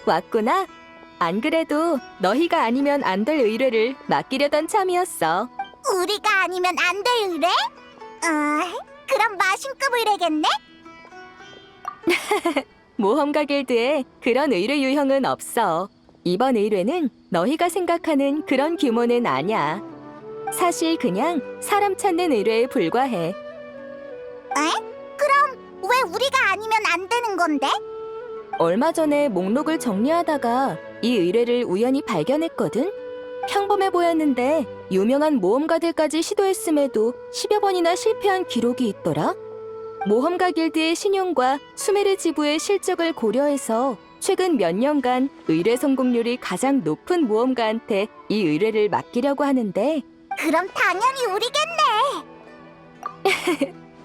왔구나. 안 그래도 너희가 아니면 안 될 의뢰를 맡기려던 참이었어. 우리가 아니면 안 될 의뢰? 그럼 마신급 의뢰겠네? 모험가 길드에 그런 의뢰 유형은 없어. 이번 의뢰는 너희가 생각하는 그런 규모는 아니야. 사실 그냥 사람 찾는 의뢰에 불과해. 그럼 왜 우리가 아니면 안 되는 건데? 얼마 전에 목록을 정리하다가 이 의뢰를 우연히 발견했거든? 평범해 보였는데 유명한 모험가들까지 시도했음에도 10여 번이나 실패한 기록이 있더라. 모험가 길드의 신용과 수메르 지부의 실적을 고려해서 최근 몇 년간 의뢰 성공률이 가장 높은 모험가한테 이 의뢰를 맡기려고 하는데 그럼 당연히 우리겠네.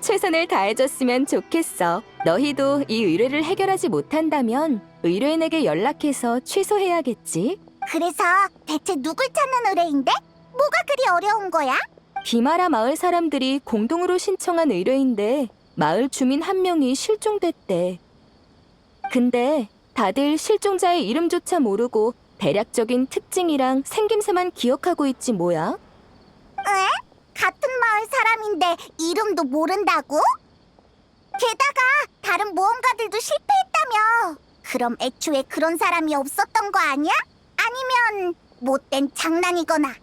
최선을 다해줬으면 좋겠어. 너희도 이 의뢰를 해결하지 못한다면 의뢰인에게 연락해서 취소해야겠지. 그래서 대체 누굴 찾는 의뢰인데? 뭐가 그리 어려운 거야? 비마라 마을 사람들이 공동으로 신청한 의뢰인데 마을 주민 한 명이 실종됐대. 근데 다들 실종자의 이름조차 모르고 대략적인 특징이랑 생김새만 기억하고 있지 뭐야? 같은 마을 사람인데 이름도 모른다고? 게다가 다른 모험가들도 실패했다며. 그럼 애초에 그런 사람이 없었던 거 아니야? 아니면 못된 장난이거나.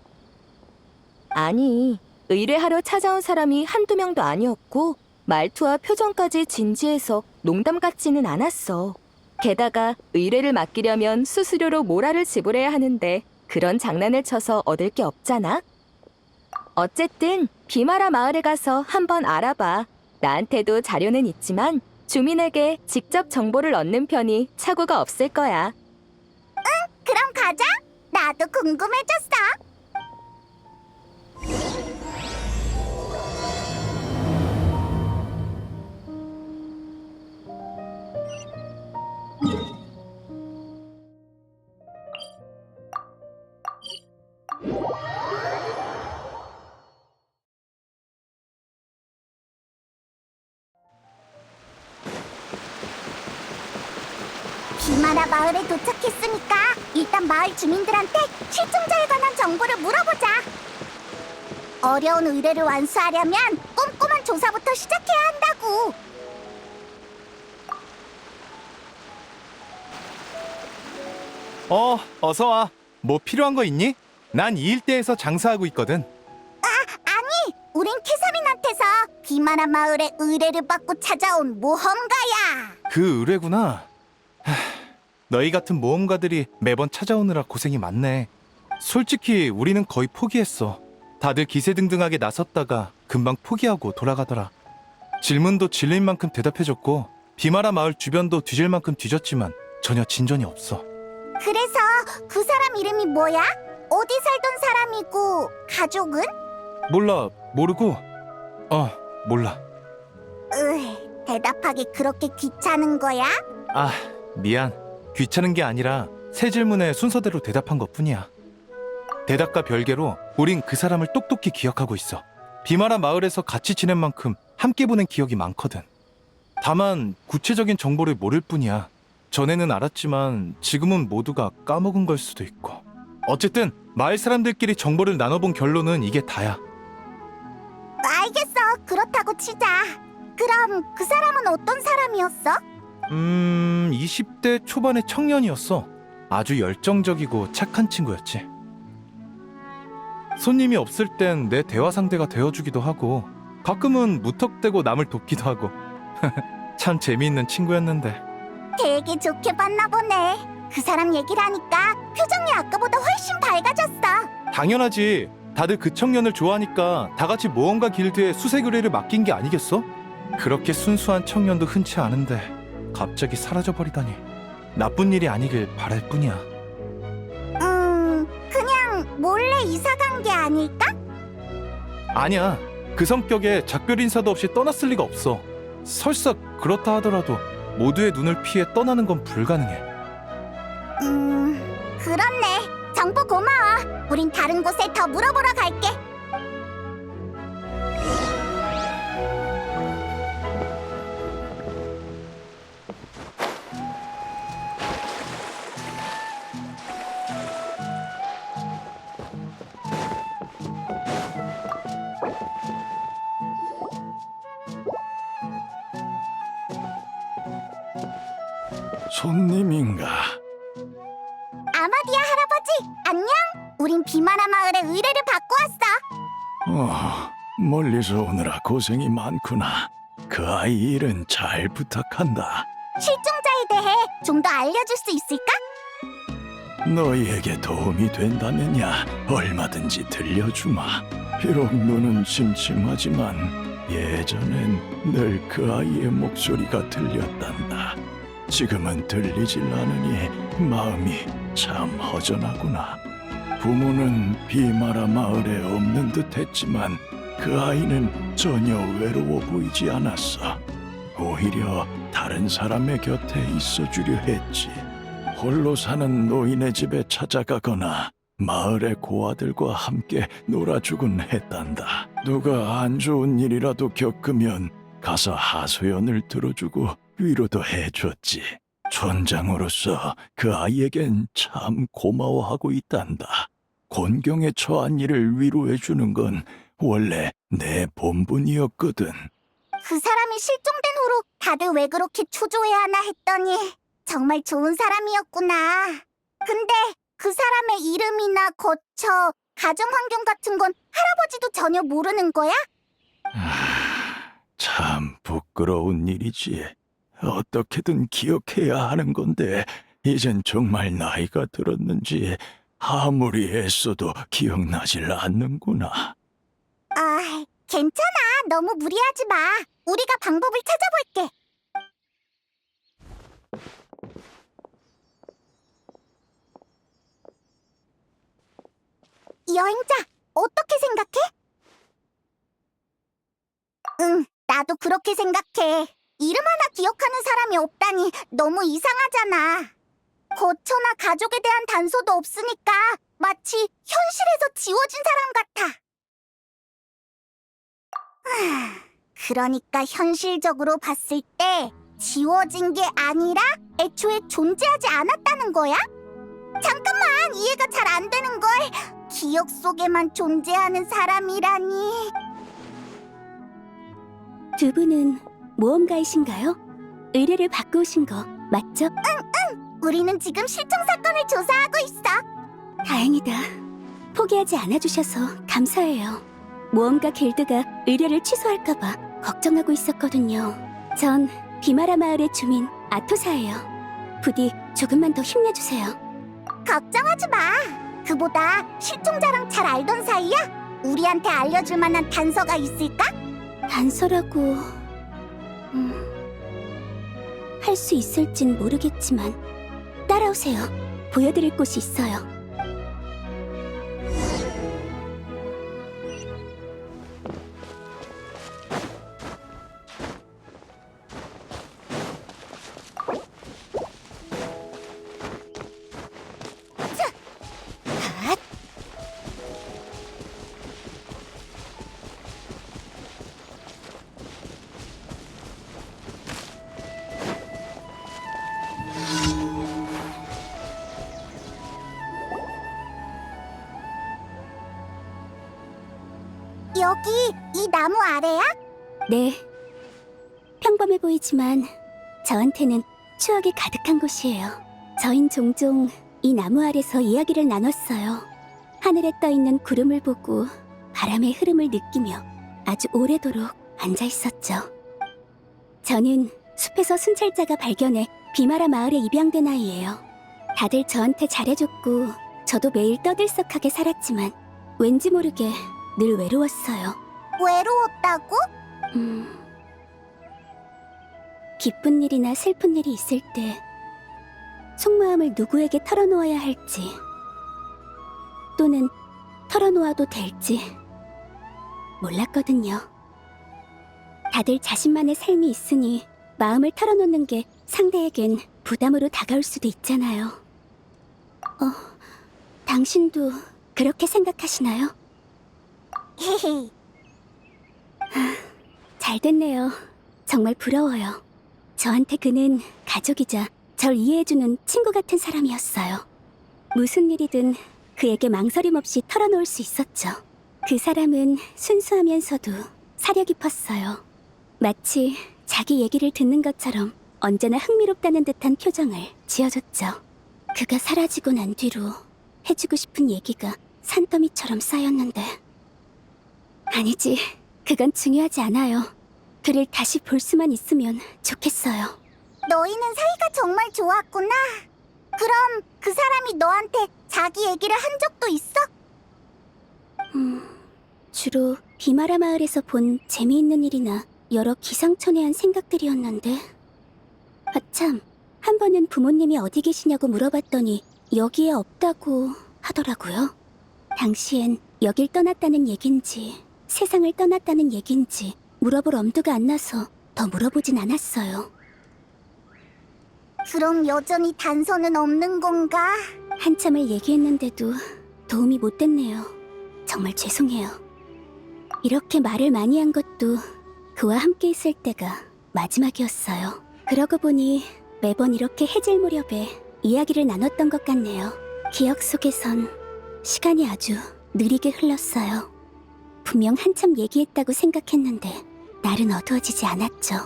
아니, 의뢰하러 찾아온 사람이 한두 명도 아니었고 말투와 표정까지 진지해서 농담 같지는 않았어. 게다가 의뢰를 맡기려면 수수료로 모라를 지불해야 하는데 그런 장난을 쳐서 얻을 게 없잖아. 어쨌든 비마라 마을에 가서 한번 알아봐. 나한테도 자료는 있지만 주민에게 직접 정보를 얻는 편이 착오가 없을 거야. 그럼 가자. 나도 궁금해졌어. 비마라 마을에 도착했으니까 일단 마을 주민들한테 실종자에 관한 정보를 물어보자. 어려운 의뢰를 완수하려면 꼼꼼한 조사부터 시작해야 한다고. 어서 와. 뭐 필요한 거 있니? 난 이 일대에서 장사하고 있거든. 아니, 우린 캐서린한테서 비마라 마을에 의뢰를 받고 찾아온 모험가야. 그 의뢰구나. 너희 같은 모험가들이 매번 찾아오느라 고생이 많네. 솔직히 우리는 거의 포기했어. 다들 기세등등하게 나섰다가 금방 포기하고 돌아가더라. 질문도 질릴 만큼 대답해줬고 비마라 마을 주변도 뒤질 만큼 뒤졌지만 전혀 진전이 없어. 그래서 그 사람 이름이 뭐야? 어디 살던 사람이고 가족은? 몰라, 모르고. 몰라. 대답하기 그렇게 귀찮은 거야? 아, 미안. 귀찮은 게 아니라 세 질문에 순서대로 대답한 것뿐이야. 대답과 별개로 우린 그 사람을 똑똑히 기억하고 있어. 비마라 마을에서 같이 지낸 만큼 함께 보낸 기억이 많거든. 다만 구체적인 정보를 모를 뿐이야. 전에는 알았지만 지금은 모두가 까먹은 걸 수도 있고. 어쨌든 마을 사람들끼리 정보를 나눠본 결론은 이게 다야. 알겠어. 그렇다고 치자. 그럼 그 사람은 어떤 사람이었어? 20대 초반의 청년이었어. 아주 열정적이고 착한 친구였지. 손님이 없을 땐 내 대화 상대가 되어주기도 하고 가끔은 무턱대고 남을 돕기도 하고 참 재미있는 친구였는데. 되게 좋게 봤나 보네. 그 사람 얘기를 하니까 표정이 아까보다 훨씬 밝아졌어. 당연하지. 다들 그 청년을 좋아하니까 다 같이 모험가 길드에 수색 의뢰를 맡긴 게 아니겠어? 그렇게 순수한 청년도 흔치 않은데 갑자기 사라져버리다니. 나쁜 일이 아니길 바랄 뿐이야. 그냥 몰래 이사 간 게 아닐까? 아니야. 그 성격에 작별 인사도 없이 떠났을 리가 없어. 설사 그렇다 하더라도 모두의 눈을 피해 떠나는 건 불가능해. 그렇네. 정보 고마워. 우린 다른 곳에 더 물어보러 갈게. 손님인가? 아마디아 할아버지, 안녕? 우린 비마라 마을에 의뢰를 받고 왔어. 멀리서 오느라 고생이 많구나. 그 아이 일은 잘 부탁한다. 실종자에 대해 좀 더 알려줄 수 있을까? 너희에게 도움이 된다면야 얼마든지 들려주마. 비록 눈은 침침하지만 예전엔 늘 그 아이의 목소리가 들렸단다. 지금은 들리질 않으니 마음이 참 허전하구나. 부모는 비마라 마을에 없는 듯 했지만 그 아이는 전혀 외로워 보이지 않았어. 오히려 다른 사람의 곁에 있어주려 했지. 홀로 사는 노인의 집에 찾아가거나 마을의 고아들과 함께 놀아주곤 했단다. 누가 안 좋은 일이라도 겪으면 가서 하소연을 들어주고 위로도 해줬지. 촌장으로서 그 아이에겐 참 고마워하고 있단다. 곤경에 처한 이를 위로해주는 건 원래 내 본분이었거든. 그 사람이 실종된 후로 다들 왜 그렇게 초조해하나 했더니 정말 좋은 사람이었구나. 근데 그 사람의 이름이나 거처, 가정 환경 같은 건 할아버지도 전혀 모르는 거야? 참 부끄러운 일이지. 어떻게든 기억해야 하는 건데 이젠 정말 나이가 들었는지 아무리 애써도 기억나질 않는구나. 괜찮아. 너무 무리하지 마. 우리가 방법을 찾아볼게. 여행자, 어떻게 생각해? 응, 나도 그렇게 생각해. 이름 하나 기억하는 사람이 없다니 너무 이상하잖아. 거처나 가족에 대한 단서도 없으니까 마치 현실에서 지워진 사람 같아. 그러니까 현실적으로 봤을 때 지워진 게 아니라 애초에 존재하지 않았다는 거야? 잠깐만, 이해가 잘 안 되는 걸. 기억 속에만 존재하는 사람이라니. 두 분은 모험가이신가요? 의뢰를 받고 오신 거 맞죠? 우리는 지금 실종 사건을 조사하고 있어. 다행이다. 포기하지 않아주셔서 감사해요. 모험가 길드가 의뢰를 취소할까봐 걱정하고 있었거든요. 전 비마라 마을의 주민 아토사예요. 부디 조금만 더 힘내주세요. 걱정하지 마. 그보다 실종자랑 잘 알던 사이야? 우리한테 알려줄 만한 단서가 있을까? 단서라고... 할 수 있을진 모르겠지만 따라오세요. 보여드릴 곳이 있어요. 여기 이 나무 아래야? 네. 평범해 보이지만 저한테는 추억이 가득한 곳이에요. 저흰 종종 이 나무 아래서 이야기를 나눴어요. 하늘에 떠있는 구름을 보고 바람의 흐름을 느끼며 아주 오래도록 앉아 있었죠. 저는 숲에서 순찰자가 발견해 비마라 마을에 입양된 아이예요. 다들 저한테 잘해줬고 저도 매일 떠들썩하게 살았지만 왠지 모르게 늘 외로웠어요. 외로웠다고? 기쁜 일이나 슬픈 일이 있을 때 속마음을 누구에게 털어놓아야 할지, 또는 털어놓아도 될지 몰랐거든요. 다들 자신만의 삶이 있으니 마음을 털어놓는 게 상대에겐 부담으로 다가올 수도 있잖아요. 당신도 그렇게 생각하시나요? 헤헤. 잘 됐네요. 정말 부러워요. 저한테 그는 가족이자 절 이해해주는 친구 같은 사람이었어요. 무슨 일이든 그에게 망설임 없이 털어놓을 수 있었죠. 그 사람은 순수하면서도 사려 깊었어요. 마치 자기 얘기를 듣는 것처럼 언제나 흥미롭다는 듯한 표정을 지어줬죠. 그가 사라지고 난 뒤로 해주고 싶은 얘기가 산더미처럼 쌓였는데 아니지, 그건 중요하지 않아요. 그를 다시 볼 수만 있으면 좋겠어요. 너희는 사이가 정말 좋았구나. 그럼 그 사람이 너한테 자기 얘기를 한 적도 있어? 주로 비마라 마을에서 본 재미있는 일이나 여러 기상천외한 생각들이었는데 참, 한 번은 부모님이 어디 계시냐고 물어봤더니 여기에 없다고 하더라고요. 당시엔 여길 떠났다는 얘긴지 세상을 떠났다는 얘긴지 물어볼 엄두가 안 나서 더 물어보진 않았어요. 그럼 여전히 단서는 없는 건가? 한참을 얘기했는데도 도움이 못 됐네요. 정말 죄송해요. 이렇게 말을 많이 한 것도 그와 함께 있을 때가 마지막이었어요. 그러고 보니 매번 이렇게 해질 무렵에 이야기를 나눴던 것 같네요. 기억 속에선 시간이 아주 느리게 흘렀어요. 분명 한참 얘기했다고 생각했는데 날은 어두워지지 않았죠.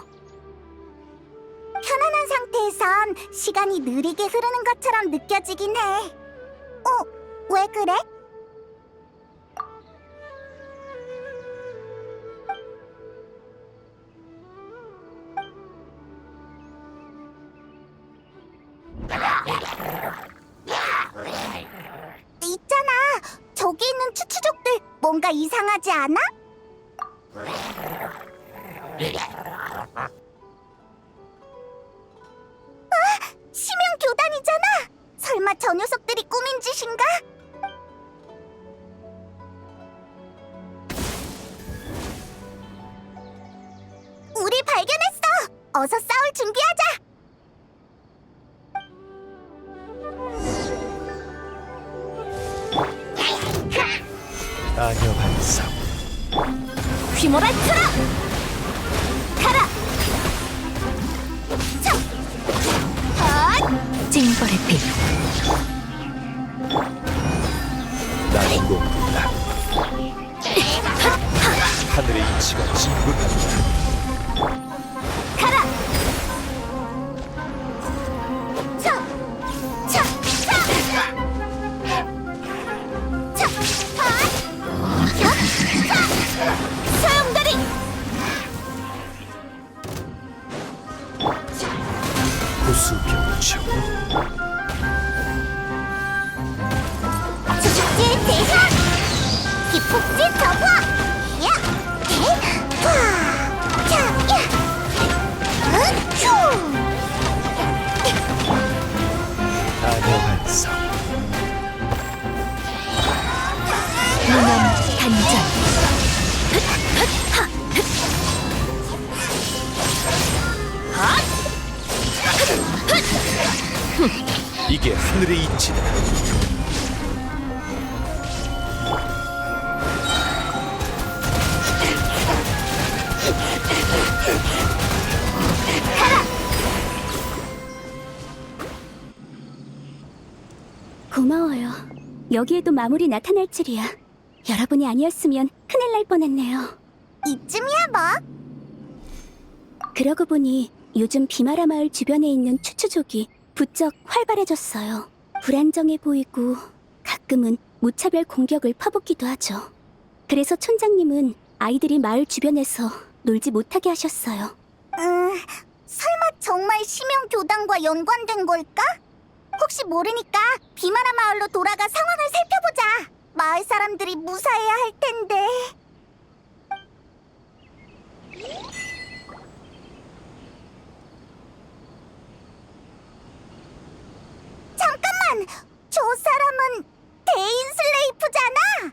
편안한 상태에선 시간이 느리게 흐르는 것처럼 느껴지긴 해. 왜 그래? 있잖아, 저기 있는 추추족들 뭔가 이상하지 않아? 심형 교단이잖아. 설마 저 녀석들이 꾸민 짓인가? 우리 발견했어. 어서 싸울 준비하자. 아녀 반성. 휘몰아쳐라! 가라! 차! 징벌의 빛. 나는 꿈꾼다. 하늘의 이치가 진군한다. 가라! 차! 차! 차! 소용돌이! 구수병청. 축제 대현! 기폭제 덮어! 야! 자! 야! 휴! 아녀 반성. 무념 단전. 이게 하늘의 이치다. 고마워요. 여기에도 마무리 나타날 줄이야. 여러분이 아니었으면 큰일 날 뻔했네요. 이쯤이야 뭐. 그러고 보니 요즘 비마라 마을 주변에 있는 추추족이 부쩍 활발해졌어요. 불안정해 보이고 가끔은 무차별 공격을 퍼붓기도 하죠. 그래서 촌장님은 아이들이 마을 주변에서 놀지 못하게 하셨어요. 설마 정말 심형 교단과 연관된 걸까? 혹시 모르니까 비마라 마을로 돌아가 상황을 살펴보자. 마을 사람들이 무사해야 할 텐데. 잠깐만! 저 사람은 대인 슬레이프잖아!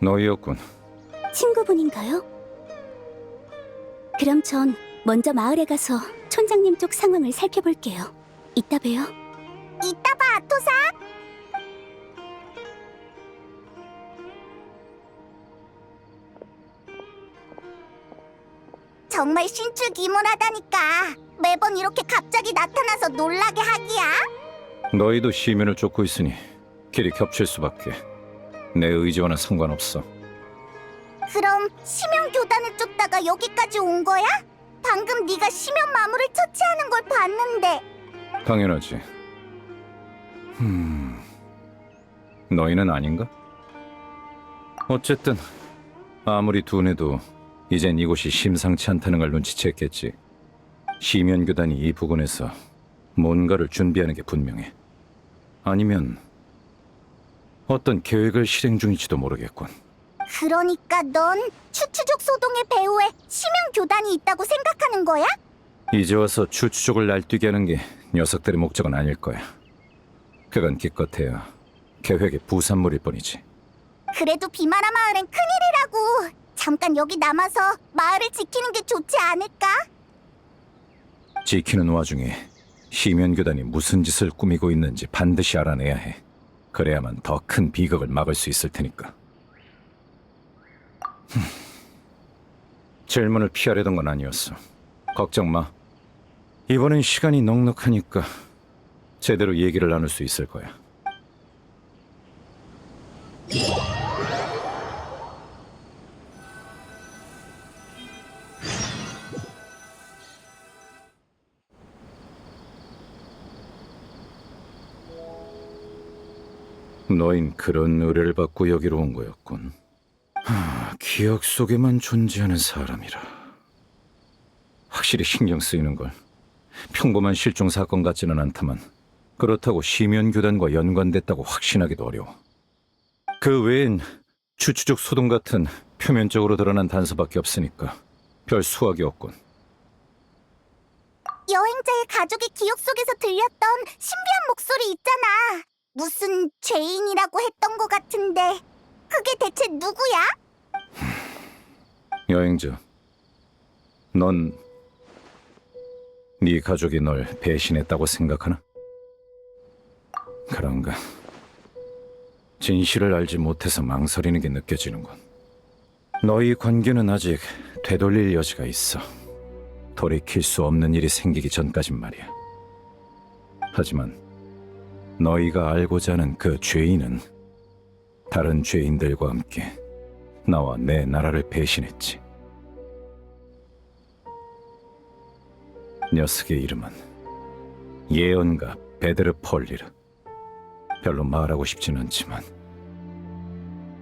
너희였군. 친구분인가요? 그럼 전 먼저 마을에 가서 촌장님 쪽 상황을 살펴볼게요. 이따 봬요. 이따 봐, 아토사. 정말 신출귀몰하다니까. 매번 이렇게 갑자기 나타나서 놀라게 하기야. 너희도 시면을 쫓고 있으니 길이 겹칠 수밖에. 내 의지와는 상관없어. 그럼 시면 교단을 쫓다가 여기까지 온 거야? 방금 네가 시면 마무를 처치하는 걸 봤는데. 당연하지. 너희는 아닌가? 어쨌든 아무리 둔해도 이젠 이곳이 심상치 않다는 걸 눈치챘겠지. 시면교단이 이 부근에서 뭔가를 준비하는 게 분명해. 아니면 어떤 계획을 실행 중일지도 모르겠군. 그러니까 넌 추추족 소동의 배후에 시면 교단이 있다고 생각하는 거야? 이제 와서 추추족을 날뛰게 하는 게 녀석들의 목적은 아닐 거야. 그건 기껏해야 계획의 부산물일 뿐이지. 그래도 비마라 마을엔 큰일이라고. 잠깐 여기 남아서 마을을 지키는 게 좋지 않을까? 지키는 와중에 시면교단이 무슨 짓을 꾸미고 있는지 반드시 알아내야 해. 그래야만 더 큰 비극을 막을 수 있을 테니까. 질문을 피하려던 건 아니었어. 걱정 마. 이번엔 시간이 넉넉하니까 제대로 얘기를 나눌 수 있을 거야. 너흰 그런 의뢰를 받고 여기로 온 거였군. 기억 속에만 존재하는 사람이라. 확실히 신경 쓰이는걸. 평범한 실종 사건 같지는 않다만 그렇다고 시면교단과 연관됐다고 확신하기도 어려워. 그 외엔 추추족 소동 같은 표면적으로 드러난 단서밖에 없으니까 별 수확이 없군. 여행자의 가족의 기억 속에서 들렸던 신비한 목소리 있잖아. 무슨 죄인이라고 했던 것 같은데 그게 대체 누구야? 여행자, 넌 네 가족이 널 배신했다고 생각하나? 그런가? 진실을 알지 못해서 망설이는 게 느껴지는군. 너희 관계는 아직 되돌릴 여지가 있어. 돌이킬 수 없는 일이 생기기 전까진 말이야. 하지만 너희가 알고자 하는 그 죄인은 다른 죄인들과 함께 나와 내 나라를 배신했지. 녀석의 이름은 예언가 베드르 폴리르. 별로 말하고 싶진 않지만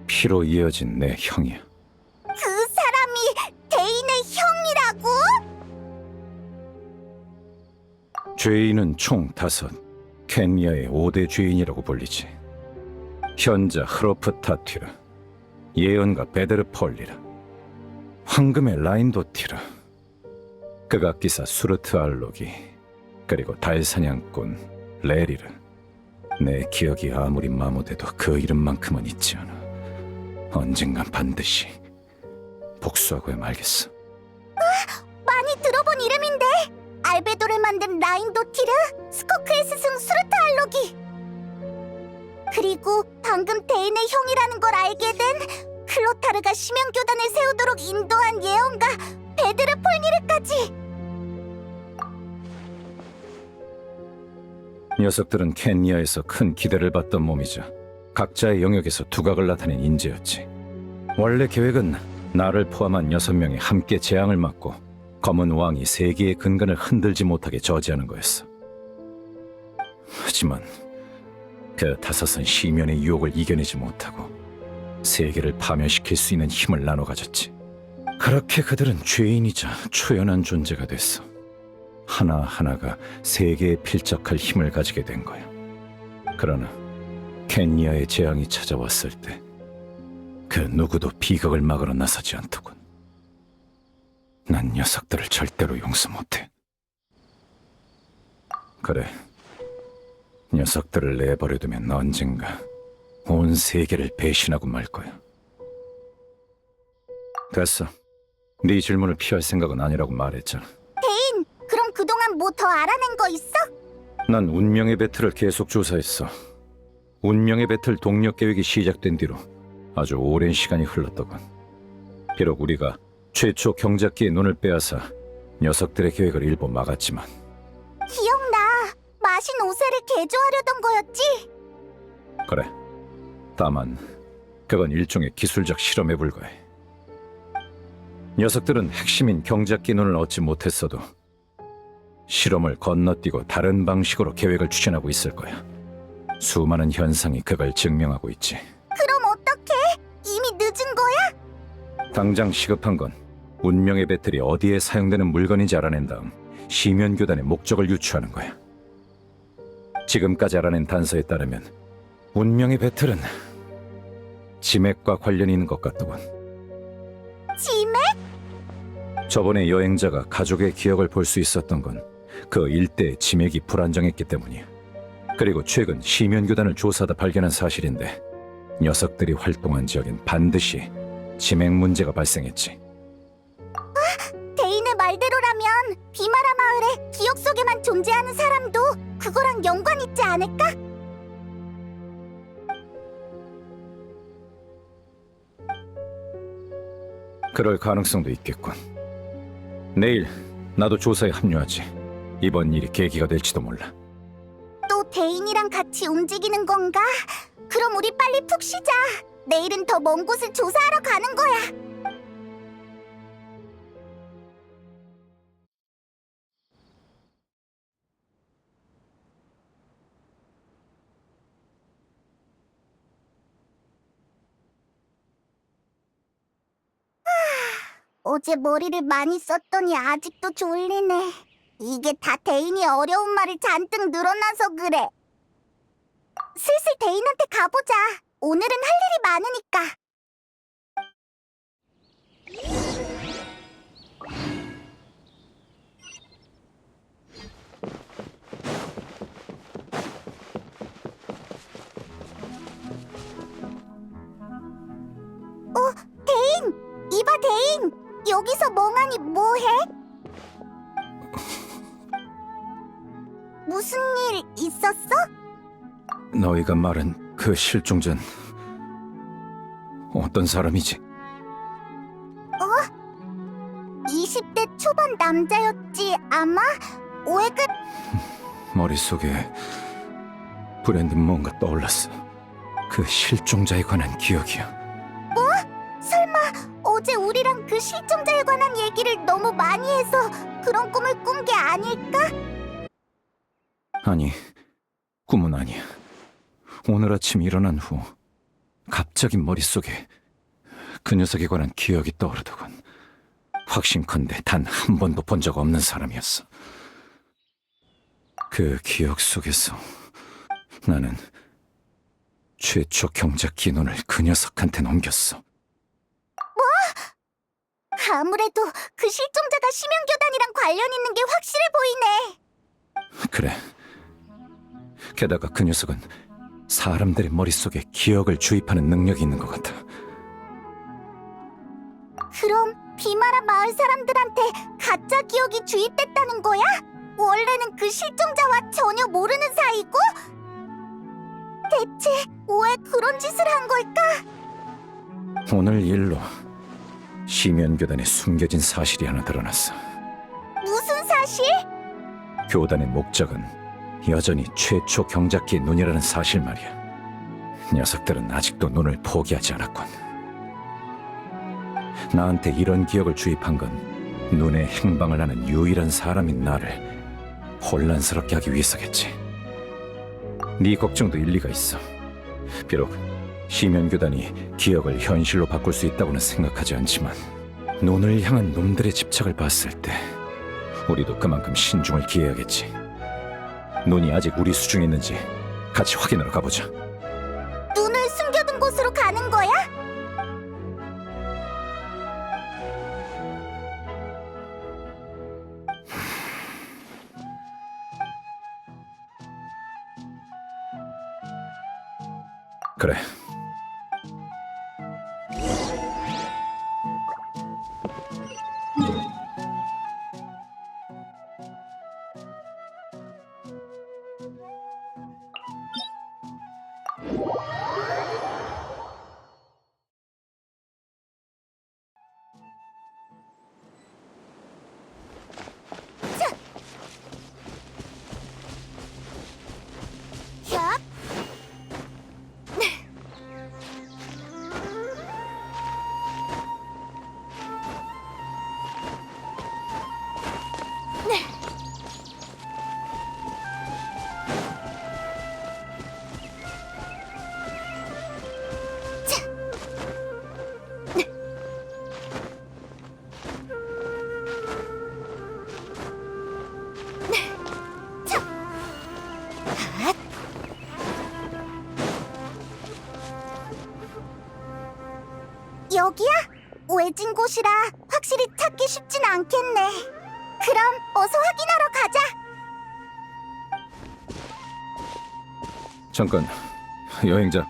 피로 이어진 내 형이야. 그 사람이 대인의 형이라고? 죄인은 총 5. 켄야의 5대 죄인이라고 불리지. 현자 흐로프 타튀르, 예언가 베드르 폴리르, 황금의 라인도티르, 극악기사 수르트 알로기, 그리고 달사냥꾼 레리르. 내 기억이 아무리 마모돼도 그 이름만큼은 잊지 않아. 언젠간 반드시 복수하고야 말겠어. 많이 들어본 이름인데. 알베도를 만든 라인도티르, 스코크의 스승 수르트 알로기. 그리고 방금 대인의 형이라는 걸 알게 된 클로타르가 시면교단을 세우도록 인도한 예언가 베드르 폴니르까지. 녀석들은 켄야에서 큰 기대를 받던 몸이자 각자의 영역에서 두각을 나타낸 인재였지. 원래 계획은 나를 포함한 6명이 함께 재앙을 맞고 검은 왕이 세계의 근간을 흔들지 못하게 저지하는 거였어. 하지만 그 5은 시면의 유혹을 이겨내지 못하고 세계를 파멸시킬 수 있는 힘을 나눠 가졌지. 그렇게 그들은 죄인이자 초연한 존재가 됐어. 하나하나가 세계에 필적할 힘을 가지게 된 거야. 그러나 켄야의 재앙이 찾아왔을 때 그 누구도 비극을 막으러 나서지 않더군. 난 녀석들을 절대로 용서 못해. 그래, 녀석들을 내버려두면 언젠가 온 세계를 배신하고 말 거야. 됐어. 네 질문을 피할 생각은 아니라고 말했잖아. 대인, 그럼 그동안 뭐 더 알아낸 거 있어? 난 운명의 배틀을 계속 조사했어. 운명의 배틀 동력 계획이 시작된 뒤로 아주 오랜 시간이 흘렀더군. 비록 우리가 최초 경작기의 눈을 빼앗아 녀석들의 계획을 일부 막았지만 기억나. 마신 오세를 개조하려던 거였지? 그래. 다만 그건 일종의 기술적 실험에 불과해. 녀석들은 핵심인 경작기 눈을 얻지 못했어도 실험을 건너뛰고 다른 방식으로 계획을 추진하고 있을 거야. 수많은 현상이 그걸 증명하고 있지. 그럼 어떡해? 이미 늦은 거야? 당장 시급한 건 운명의 배틀이 어디에 사용되는 물건인지 알아낸 다음 시면교단의 목적을 유추하는 거야. 지금까지 알아낸 단서에 따르면 운명의 배틀은 지맥과 관련이 있는 것 같더군. 지맥? 저번에 여행자가 가족의 기억을 볼 수 있었던 건 그 일대의 지맥이 불안정했기 때문이야. 그리고 최근 시면교단을 조사하다 발견한 사실인데 녀석들이 활동한 지역엔 반드시 지맥 문제가 발생했지. 대인의 말대로라면 비마라 마을에 기억 속에만 존재하는 사람도 그거랑 연관 있지 않을까? 그럴 가능성도 있겠군. 내일 나도 조사에 합류하지. 이번 일이 계기가 될지도 몰라. 또 대인이랑 같이 움직이는 건가? 그럼 우리 빨리 푹 쉬자. 내일은 더 먼 곳을 조사하러 가는 거야. 어제 머리를 많이 썼더니 아직도 졸리네. 이게 다 대인이 어려운 말을 잔뜩 늘어나서 그래. 슬슬 대인한테 가보자. 오늘은 할 일이 많으니까. 대인! 이봐, 대인! 여기서 멍하니 뭐해? 무슨 일 있었어? 너희가 말한 그 실종자는 어떤 사람이지? 20대 초반 남자였지, 아마? 왜 그... 머릿속에 불현듯 뭔가 떠올랐어. 그 실종자에 관한 기억이야. 설마 어제 우리랑 그 실종자에 관한 얘기를 너무 많이 해서 그런 꿈을 꾼 게 아닐까? 아니, 꿈은 아니야. 오늘 아침 일어난 후 갑자기 머릿속에 그 녀석에 관한 기억이 떠오르더군. 확신컨대 단 한 번도 본 적 없는 사람이었어. 그 기억 속에서 나는 최초 경작기 눈을 그 녀석한테 넘겼어. 아무래도 그 실종자가 심연교단이랑 관련 있는 게 확실해 보이네. 그래. 게다가 그 녀석은 사람들의 머릿속에 기억을 주입하는 능력이 있는 것 같아. 그럼 비마라 마을 사람들한테 가짜 기억이 주입됐다는 거야? 원래는 그 실종자와 전혀 모르는 사이고? 대체 왜 그런 짓을 한 걸까? 오늘 일로 시면교단에 숨겨진 사실이 하나 드러났어. 무슨 사실? 교단의 목적은 여전히 최초 경작기의 눈이라는 사실 말이야. 녀석들은 아직도 눈을 포기하지 않았군. 나한테 이런 기억을 주입한 건 눈에 행방을 하는 유일한 사람인 나를 혼란스럽게 하기 위해서겠지. 네 걱정도 일리가 있어. 비록 시면교단이 기억을 현실로 바꿀 수 있다고는 생각하지 않지만 눈을 향한 놈들의 집착을 봤을 때 우리도 그만큼 신중을 기해야겠지. 눈이 아직 우리 수중에 있는지 같이 확인하러 가보자. 눈을 숨겨둔 곳으로 가는 거야? 그래. 여기야? 외진 곳이라 확실히 찾기 쉽진 않겠네. 그럼 어서 확인하러 가자. 잠깐, 여행자.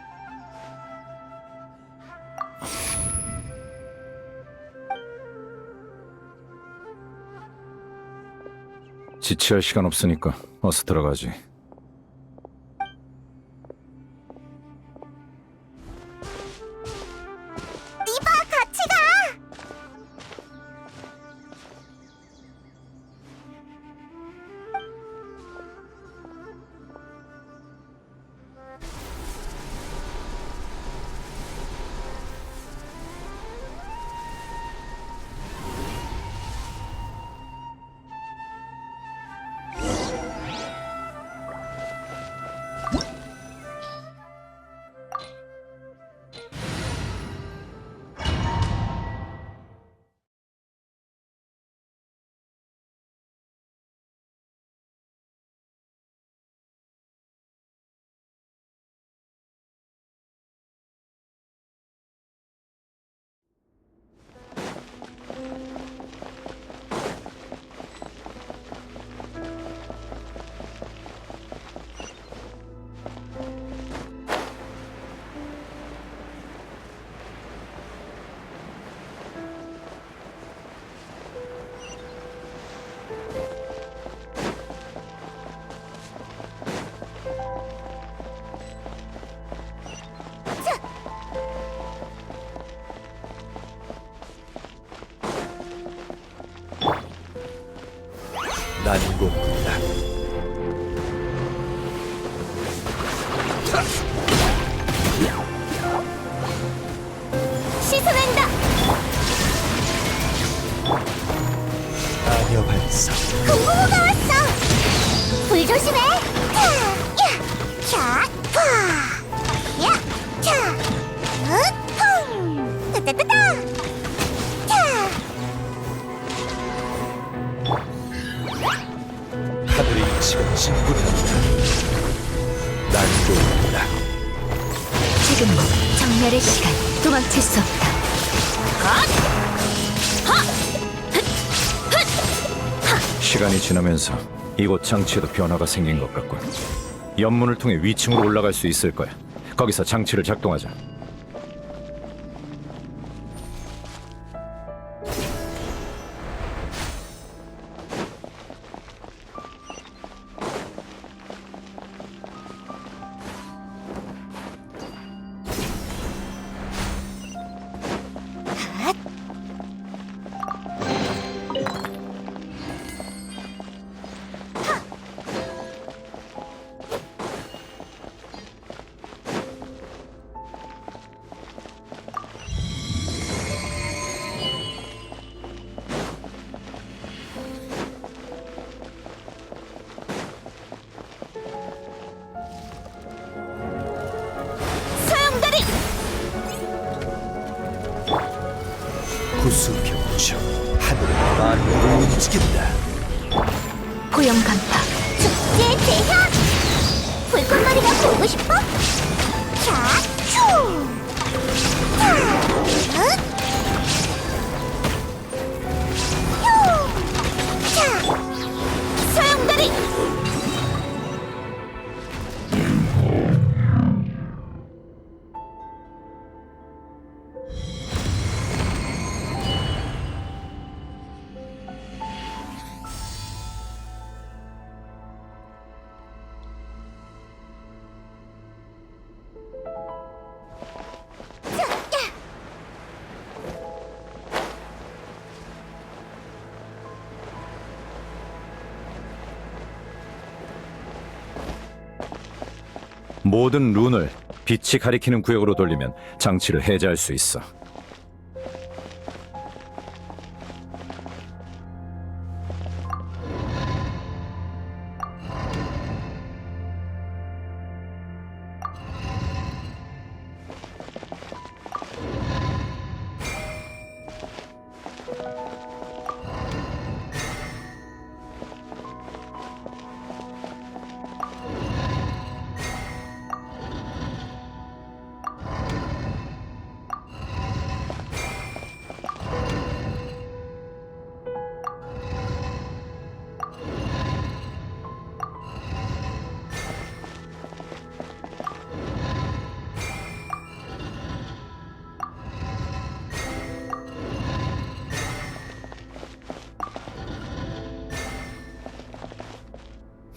지체할 시간 없으니까 어서 들어가지. 이봐, 같이 가. 난공불락 시선한다. 아녀 발사 금붕어가 왔어. 불 조심해. 자, 파. 야, 자, 쿵. 따따따따. 자, 하늘의 이치가 진군한다. 난공불락 지금은 정멸의 시간. 도망칠 수 없다. 시간이 지나면서 이곳 장치에도 변화가 생긴 것 같군. 연문을 통해 위층으로 올라갈 수 있을 거야. 거기서 장치를 작동하자. 소용돌이. 구수병추 하늘의 만물을 움직인다. 포영 간파. 축제의 대현. 불꽃놀이가 보고 싶어? 자, 큐. 자, 휴. 자, 소용돌이. 모든 룬을 빛이 가리키는 구역으로 돌리면 장치를 해제할 수 있어.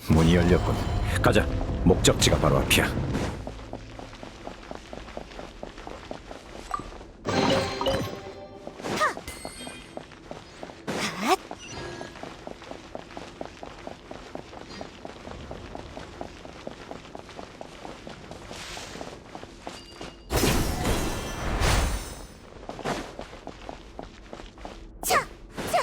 문이 열렸군. 가자. 목적지가 바로 앞이야. 차! 차!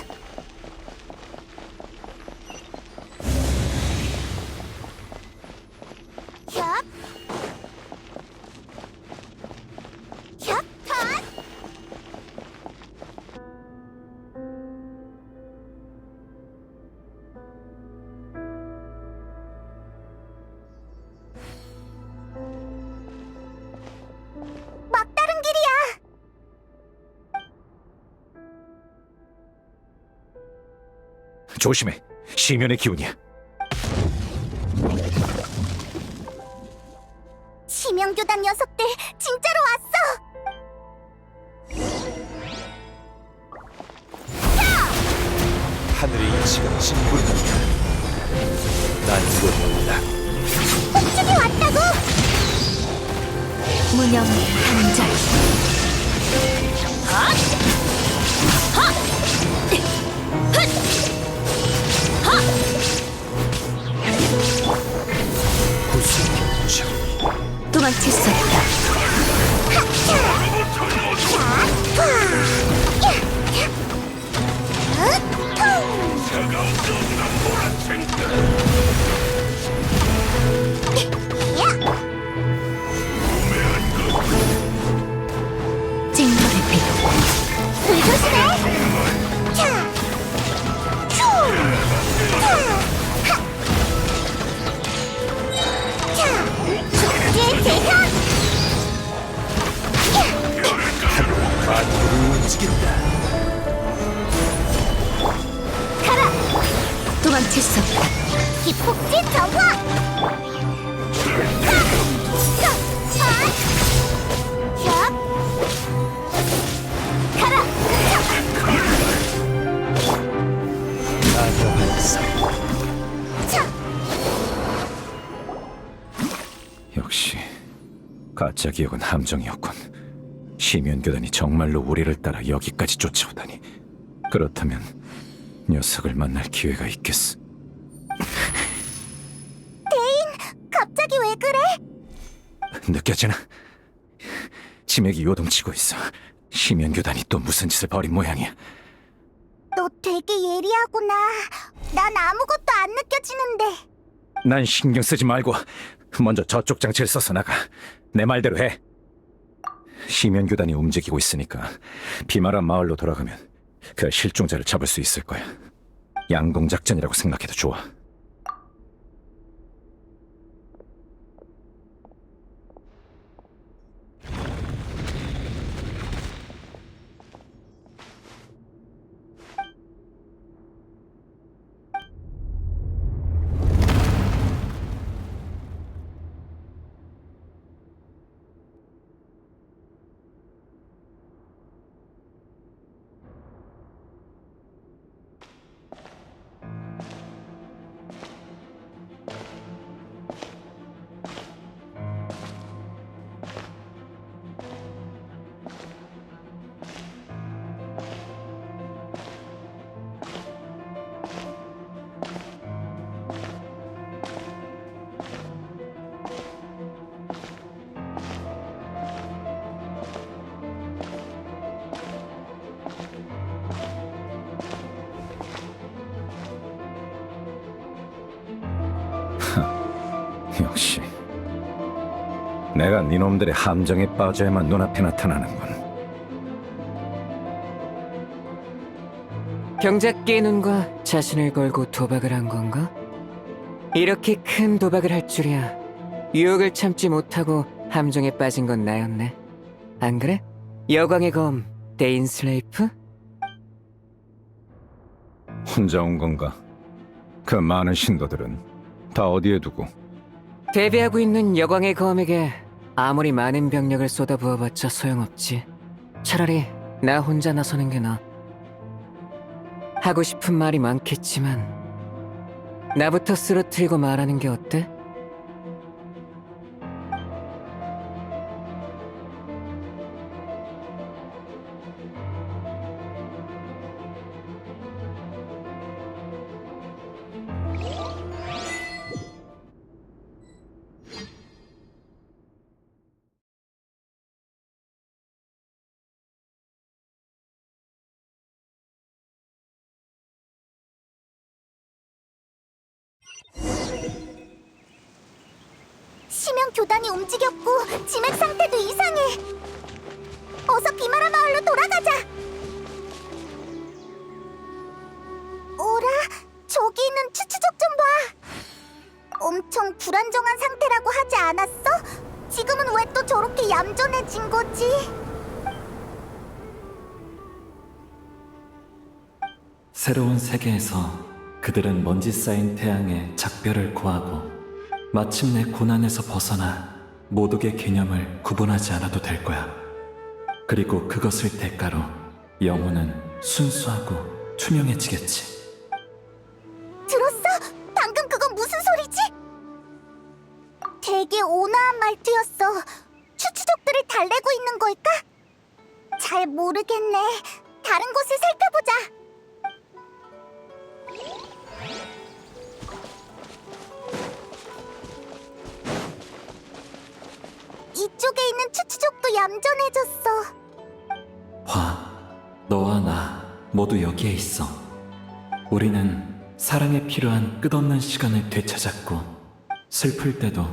협! 협! 컷! 막다른 길이야! 조심해. 시면의 기운이야. 치명교단 녀석들 진짜로 왔어! 하늘의 이치가 진군한다. 난 이곳 온다. 폭죽이 왔다고! 무념 단절. 구수병청. 도망칠 수 없다. 찡벌의 빛. 불 조심해! 차! 휴! 차! 하! 차! 축제의 재현! 만물을 움직인다. 가라! 도망칠 수 없다. 기폭진 정화! 하! 차! 하! 협! 가라! 나경한사. 차! 역시 가짜 기억은 함정이었군. 시면교단이 정말로 우리를 따라 여기까지 쫓아오다니. 그렇다면 녀석을 만날 기회가 있겠어. 갑자기 왜 그래? 느껴지나? 치맥이 요동치고 있어. 시면교단이 또 무슨 짓을 벌인 모양이야. 너 되게 예리하구나. 난 아무것도 안 느껴지는데. 난 신경 쓰지 말고 먼저 저쪽 장치를 써서 나가. 내 말대로 해. 시면교단이 움직이고 있으니까 비마라 마을로 돌아가면 그 실종자를 잡을 수 있을 거야. 양동작전이라고 생각해도 좋아. 역시 내가 니놈들의 함정에 빠져야만 눈앞에 나타나는군. 경작기의 눈과 자신을 걸고 도박을 한 건가? 이렇게 큰 도박을 할 줄이야. 유혹을 참지 못하고 함정에 빠진 건 나였네. 안 그래? 여광의 검, 데인슬레이프? 혼자 온 건가? 그 많은 신도들은 다 어디에 두고? 대비하고 있는 여광의 검에게 아무리 많은 병력을 쏟아부어봤자 소용없지. 차라리 나 혼자 나서는 게 나아. 하고 싶은 말이 많겠지만 나부터 쓰러뜨리고 말하는 게 어때? 심연 교단이 움직였고 진액 상태도 이상해. 어서 비마라 마을로 돌아가자. 오라, 저기 있는 추추족 좀 봐. 엄청 불안정한 상태라고 하지 않았어? 지금은 왜 또 저렇게 얌전해진 거지? 새로운 세계에서 그들은 먼지 쌓인 태양의 작별을 고하고 마침내 고난에서 벗어나 모독의 개념을 구분하지 않아도 될 거야. 그리고 그것을 대가로 영혼은 순수하고 투명해지겠지. 들었어? 방금 그건 무슨 소리지? 되게 온화한 말투였어. 추추족들을 달래고 있는 걸까? 잘 모르겠네. 다른 곳을 살펴보자. 이쪽에 있는 추추족도 얌전해졌어. 봐, 너와 나 모두 여기에 있어. 우리는 사랑에 필요한 끝없는 시간을 되찾았고 슬플 때도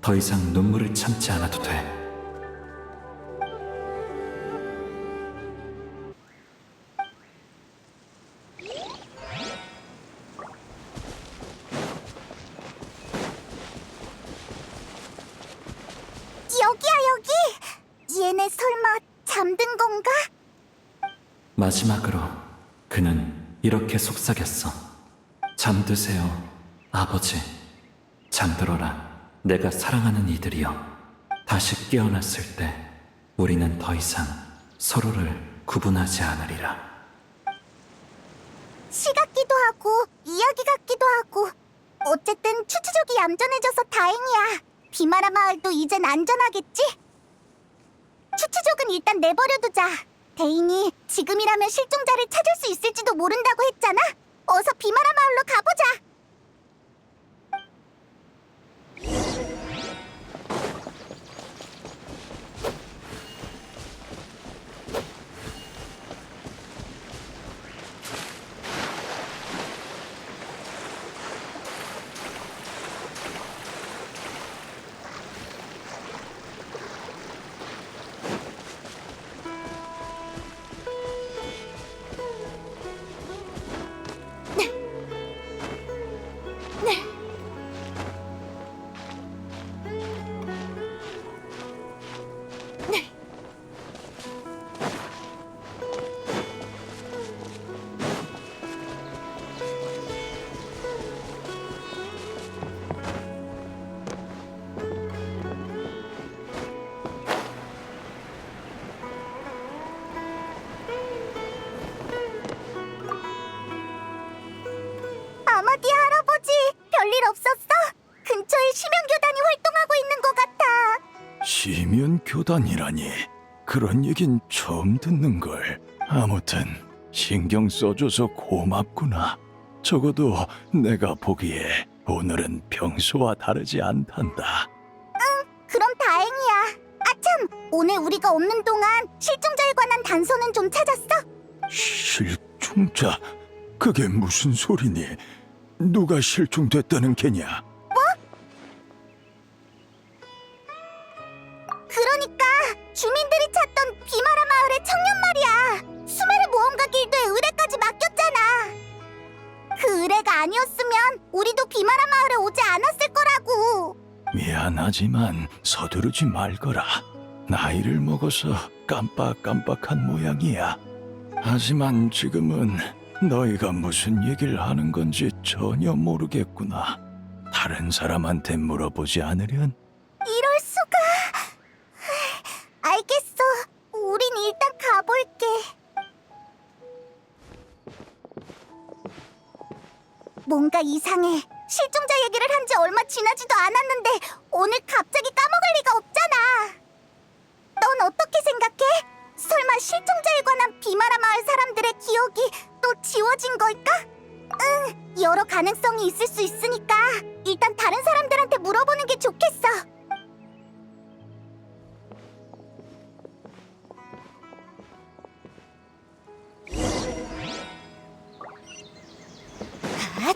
더 이상 눈물을 참지 않아도 돼. 여기야, 여기! 얘네 설마 잠든 건가? 마지막으로 그는 이렇게 속삭였어. 잠드세요, 아버지. 잠들어라, 내가 사랑하는 이들이여. 다시 깨어났을 때 우리는 더 이상 서로를 구분하지 않으리라. 시 같기도 하고 이야기 같기도 하고 어쨌든 추추족이 얌전해져서 다행이야. 비마라 마을도 이젠 안전하겠지? 추추족은 일단 내버려두자. 대인이 지금이라면 실종자를 찾을 수 있을지도 모른다고 했잖아. 어서 비마라 마을로 가보자. 아마디아 할아버지, 별일 없었어? 근처에 심연교단이 활동하고 있는 것 같아. 시면 교단이라니 그런 얘긴 처음 듣는 걸. 아무튼 신경 써줘서 고맙구나. 적어도 내가 보기에 오늘은 평소와 다르지 않단다. 그럼 다행이야. 아참, 오늘 우리가 없는 동안 실종자에 관한 단서는 좀 찾았어? 실종자? 그게 무슨 소리니? 누가 실종됐다는 게냐? 그러니까 주민들이 찾던 비마라 마을의 청년 말이야. 수메르 모험가 길드의 의뢰까지 맡겼잖아. 그 의뢰가 아니었으면 우리도 비마라 마을에 오지 않았을 거라고. 미안하지만 서두르지 말거라. 나이를 먹어서 깜빡깜빡한 모양이야. 하지만 지금은 너희가 무슨 얘기를 하는 건지 전혀 모르겠구나. 다른 사람한테 물어보지 않으련? 이럴 수가. 알겠어. 우린 일단 가볼게. 뭔가 이상해. 실종자 얘기를 한 지 얼마 지나지도 않았는데 오늘 갑자기 까먹을 리가 없잖아. 넌 어떻게 생각해? 설마 실종자에 관한 비마라 마을 사람들의 기억이 또 지워진 걸까? 응, 여러 가능성이 있을 수 있으니까 일단 다른 사람들한테 물어보는 게 좋겠어. 앗!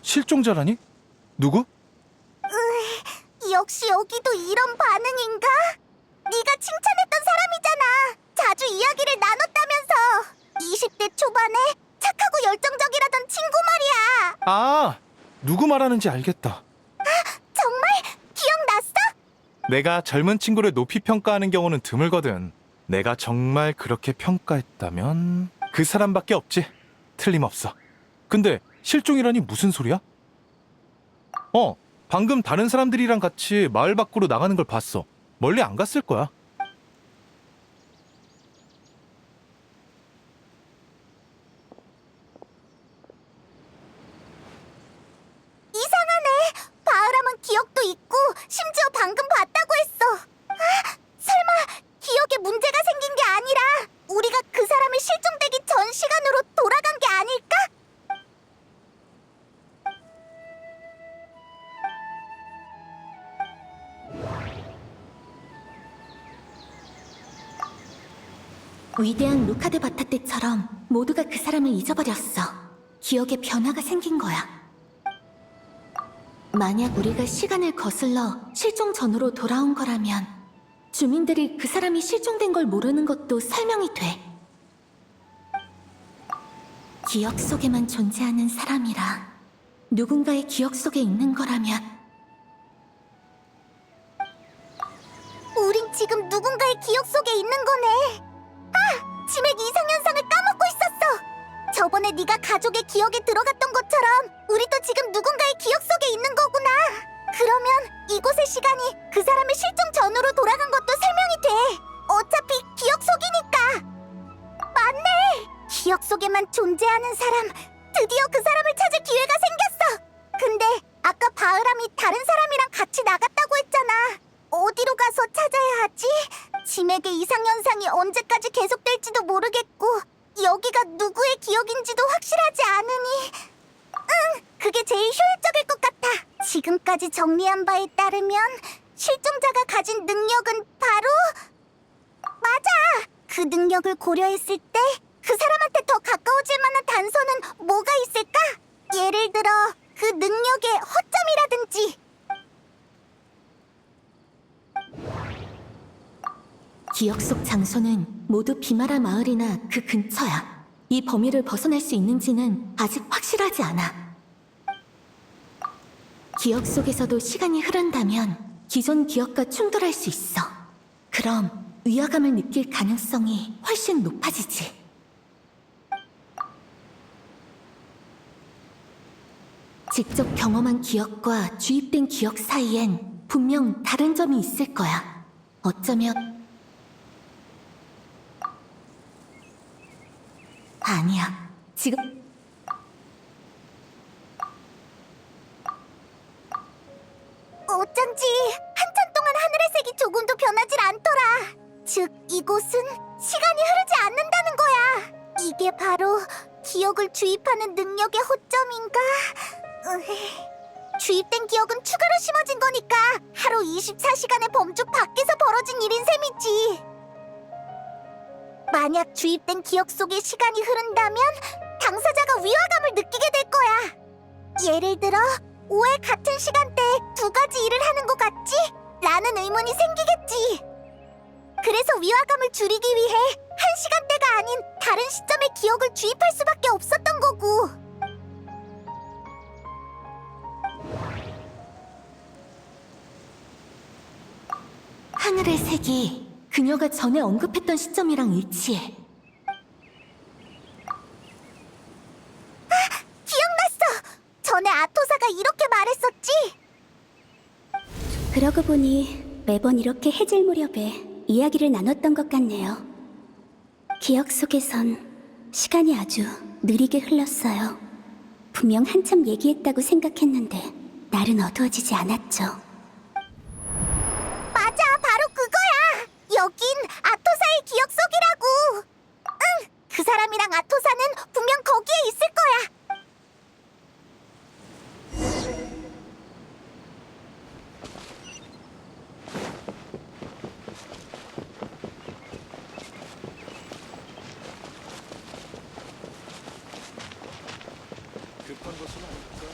실종자라니? 누구? 역시 여기도 이런 반응인가? 네가 칭찬했던 사람이잖아. 자주 이야기를 나눴다면서. 20대 초반에 착하고 열정적이라던 친구 말이야. 아, 누구 말하는지 알겠다. 정말? 기억났어? 내가 젊은 친구를 높이 평가하는 경우는 드물거든. 내가 정말 그렇게 평가했다면 그 사람밖에 없지. 틀림없어. 근데 실종이라니 무슨 소리야? 방금 다른 사람들이랑 같이 마을 밖으로 나가는 걸 봤어. 멀리 안 갔을 거야. 이상하네. 바흐람은 기억도 있고 심지어 방금 봤다고 했어. 아, 설마 기억에 문제가 생긴 게 아니라 우리가 그 사람이 실종되기 전 시간으로 돌아간 게 아닐까? 위대한 루카드 바타 때처럼 모두가 그 사람을 잊어버렸어. 기억에 변화가 생긴 거야. 만약 우리가 시간을 거슬러 실종 전으로 돌아온 거라면 주민들이 그 사람이 실종된 걸 모르는 것도 설명이 돼. 기억 속에만 존재하는 사람이라 누군가의 기억 속에 있는 거라면 우린 지금 누군가의 기억 속에 있는 거네. 아! 치맥 이상현상을 까먹고 있었어. 저번에 네가 가족의 기억에 들어갔던 것처럼 우리도 지금 누군가의 기억 속에 있는 거구나. 그러면 이곳의 시간이 그 사람의 실종 전으로 돌아간 것도 설명이 돼. 어차피 기억 속이니까. 맞네. 기억 속에만 존재하는 사람. 드디어 그 사람을 찾을 기회가 생겼어. 근데 아까 바흐람이 다른 사람이랑 같이 나갔다고 했잖아. 어디로 가서 찾아야 하지? 치맥의 이상현상이 언제까지 계속될지도 모르겠고 여기가 누구의 기억인지도 확실하지 않으니 그게 제일 효율적일 것 같아. 지금까지 정리한 바에 따르면 실종자가 가진 능력은 바로 맞아! 그 능력을 고려했을 때 그 사람한테 더 가까워질 만한 단서는 뭐가 있을까? 예를 들어 그 능력의 허점이라든지. 기억 속 장소는 모두 비마라 마을이나 그 근처야. 이 범위를 벗어날 수 있는지는 아직 확실하지 않아. 기억 속에서도 시간이 흐른다면 기존 기억과 충돌할 수 있어. 그럼 위화감을 느낄 가능성이 훨씬 높아지지. 직접 경험한 기억과 주입된 기억 사이엔 분명 다른 점이 있을 거야. 어쩌면 아니야. 지금 어쩐지 한참 동안 하늘의 색이 조금도 변하질 않더라. 즉, 이곳은 시간이 흐르지 않는다는 거야. 이게 바로 기억을 주입하는 능력의 허점인가? 주입된 기억은 추가로 심어진 거니까 하루 24시간의 범주 밖에서 벌어진 일인 셈이지. 만약 주입된 기억 속에 시간이 흐른다면 당사자가 위화감을 느끼게 될 거야. 예를 들어 5회 같은 시간대에 두 가지 일을 하는 것 같지? 라는 의문이 생기겠지. 그래서 위화감을 줄이기 위해 한 시간대가 아닌 다른 시점에 기억을 주입할 수밖에 없었던 거고. 하늘의 색이 그녀가 전에 언급했던 시점이랑 일치해. 기억났어! 그러고 보니 매번 이렇게 해질 무렵에 이야기를 나눴던 것 같네요. 기억 속에선 시간이 아주 느리게 흘렀어요. 분명 한참 얘기했다고 생각했는데 날은 어두워지지 않았죠. 맞아, 바로 그거야. 여긴 아토사의 기억 속이라고. 응, 그 사람이랑 아토사는 분명 거기에 있을 거야. 급한 것은 아닐까?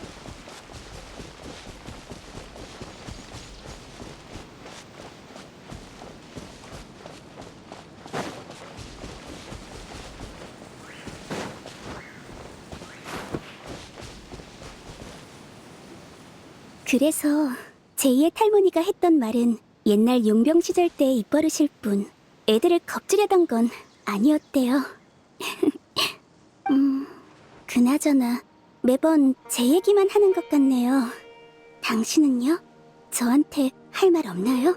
그래서 제2의 탈모니가 했던 말은 옛날 용병 시절 때의 입버릇일 뿐 애들을 겁주려던 건 아니었대요. 그나저나 매번 제 얘기만 하는 것 같네요. 당신은요? 저한테 할 말 없나요?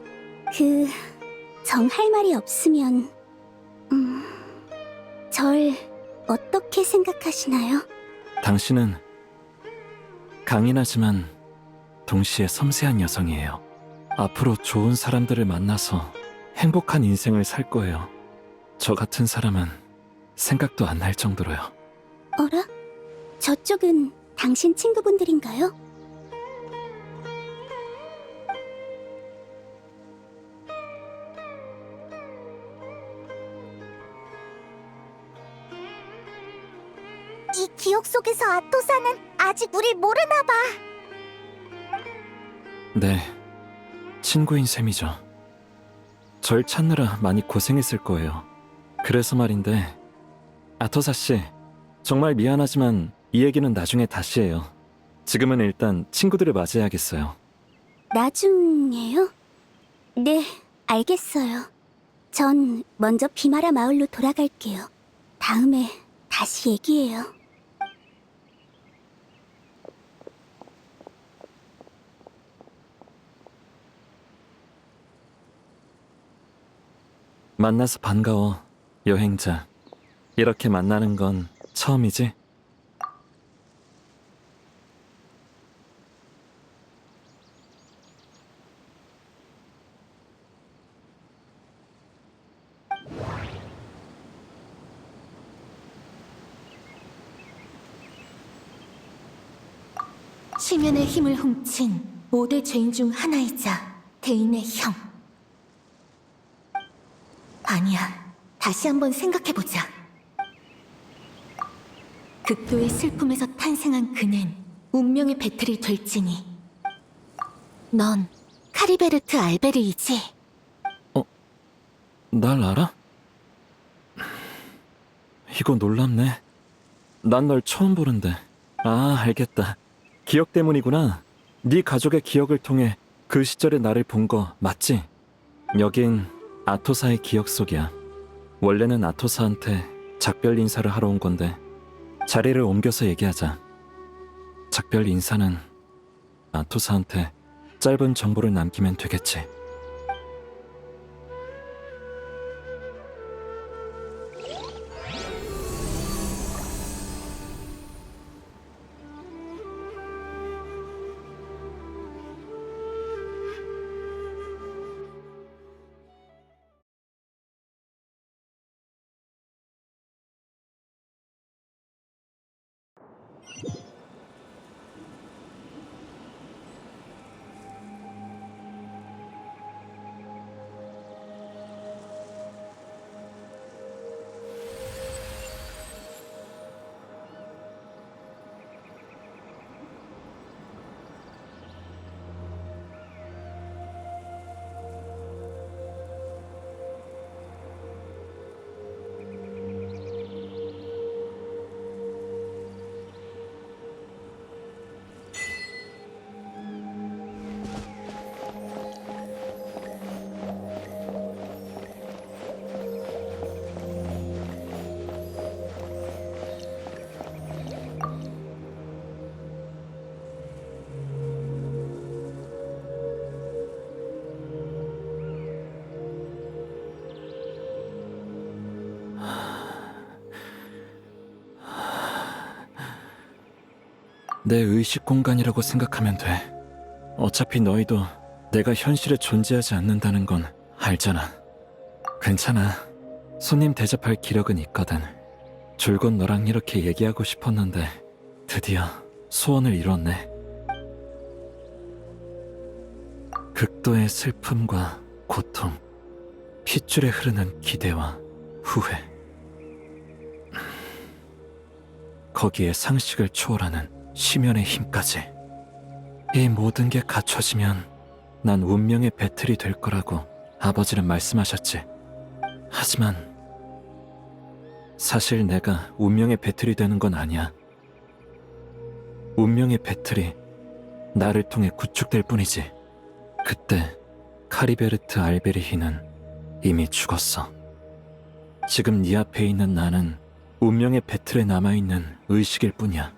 정 할 말이 없으면 절 어떻게 생각하시나요? 당신은 강인하지만 동시에 섬세한 여성이에요. 앞으로 좋은 사람들을 만나서 행복한 인생을 살 거예요. 저 같은 사람은 생각도 안 날 정도로요. 어라? 저쪽은 당신 친구분들인가요? 이 기억 속에서 아토사는 아직 우릴 모르나 봐. 네, 친구인 셈이죠. 절 찾느라 많이 고생했을 거예요. 그래서 말인데, 아토사 씨, 정말 미안하지만 이 얘기는 나중에 다시 해요. 지금은 일단 친구들을 맞이해야겠어요. 나중에요? 네, 알겠어요. 전 먼저 비마라 마을로 돌아갈게요. 다음에 다시 얘기해요. 만나서 반가워, 여행자. 이렇게 만나는 건 처음이지? 시면의 힘을 훔친 5대 죄인 중 하나이자 대인의 형. 아니야, 다시 한번 생각해보자. 극도의 슬픔에서 탄생한 그는 운명의 배틀이 될지니. 넌 카리베르트 알베르이지? 날 알아? 이거 놀랍네. 난 널 처음 보는데. 아, 알겠다. 기억 때문이구나. 네 가족의 기억을 통해 그 시절의 나를 본 거 맞지? 여긴 아토사의 기억 속이야. 원래는 아토사한테 작별 인사를 하러 온 건데 자리를 옮겨서 얘기하자. 작별 인사는 아토사한테 짧은 정보를 남기면 되겠지. 내 의식 공간이라고 생각하면 돼. 어차피 너희도 내가 현실에 존재하지 않는다는 건 알잖아. 괜찮아. 손님 대접할 기력은 있거든. 줄곧 너랑 이렇게 얘기하고 싶었는데 드디어 소원을 이뤘네. 극도의 슬픔과 고통, 핏줄에 흐르는 기대와 후회. 거기에 상식을 초월하는 심연의 힘까지. 이 모든 게 갖춰지면 난 운명의 배틀이 될 거라고 아버지는 말씀하셨지. 하지만 사실 내가 운명의 배틀이 되는 건 아니야. 운명의 배틀이 나를 통해 구축될 뿐이지. 그때 카리베르트 알베리히는 이미 죽었어. 지금 네 앞에 있는 나는 운명의 배틀에 남아있는 의식일 뿐이야.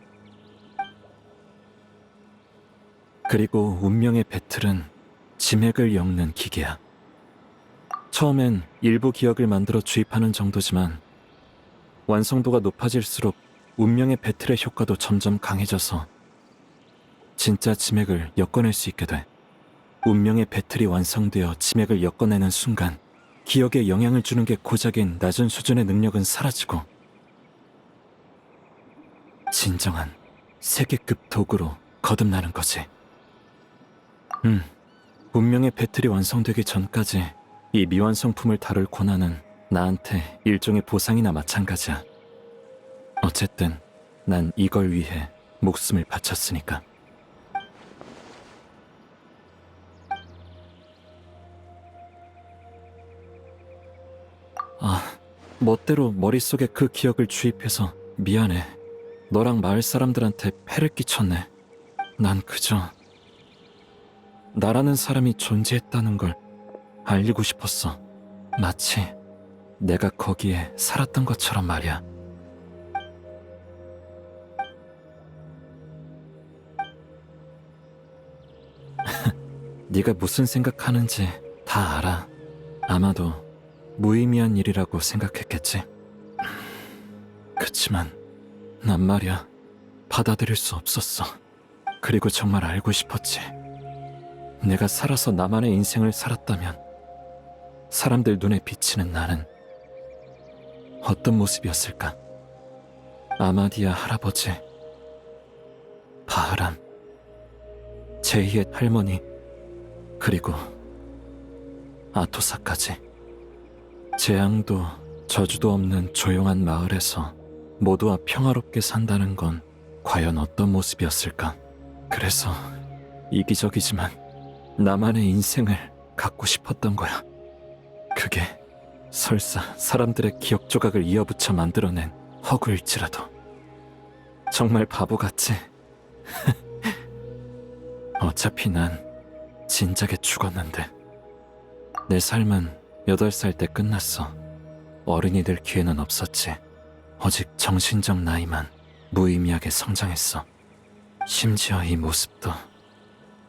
그리고 운명의 배틀은 지맥을 엮는 기계야. 처음엔 일부 기억을 만들어 주입하는 정도지만 완성도가 높아질수록 운명의 배틀의 효과도 점점 강해져서 진짜 지맥을 엮어낼 수 있게 돼. 운명의 배틀이 완성되어 지맥을 엮어내는 순간 기억에 영향을 주는 게 고작인 낮은 수준의 능력은 사라지고 진정한 세계급 도구로 거듭나는 거지. 운명의 배틀이 완성되기 전까지 이 미완성품을 다룰 고난은 나한테 일종의 보상이나 마찬가지야. 어쨌든 난 이걸 위해 목숨을 바쳤으니까. 멋대로 머릿속에 그 기억을 주입해서 미안해. 너랑 마을 사람들한테 폐를 끼쳤네. 난 그저 나라는 사람이 존재했다는 걸 알리고 싶었어. 마치 내가 거기에 살았던 것처럼 말이야. 네가 무슨 생각하는지 다 알아. 아마도 무의미한 일이라고 생각했겠지. 그치만 난 말이야 받아들일 수 없었어. 그리고 정말 알고 싶었지. 내가 살아서 나만의 인생을 살았다면 사람들 눈에 비치는 나는 어떤 모습이었을까? 아마디아 할아버지, 바흐람, 제이의 할머니, 그리고 아토사까지. 재앙도 저주도 없는 조용한 마을에서 모두와 평화롭게 산다는 건 과연 어떤 모습이었을까? 그래서 이기적이지만 나만의 인생을 갖고 싶었던 거야. 그게 설사 사람들의 기억 조각을 이어붙여 만들어낸 허구일지라도. 정말 바보 같지? 어차피 난 진작에 죽었는데. 내 삶은 8살 때 끝났어. 어른이 될 기회는 없었지. 오직 정신적 나이만 무의미하게 성장했어. 심지어 이 모습도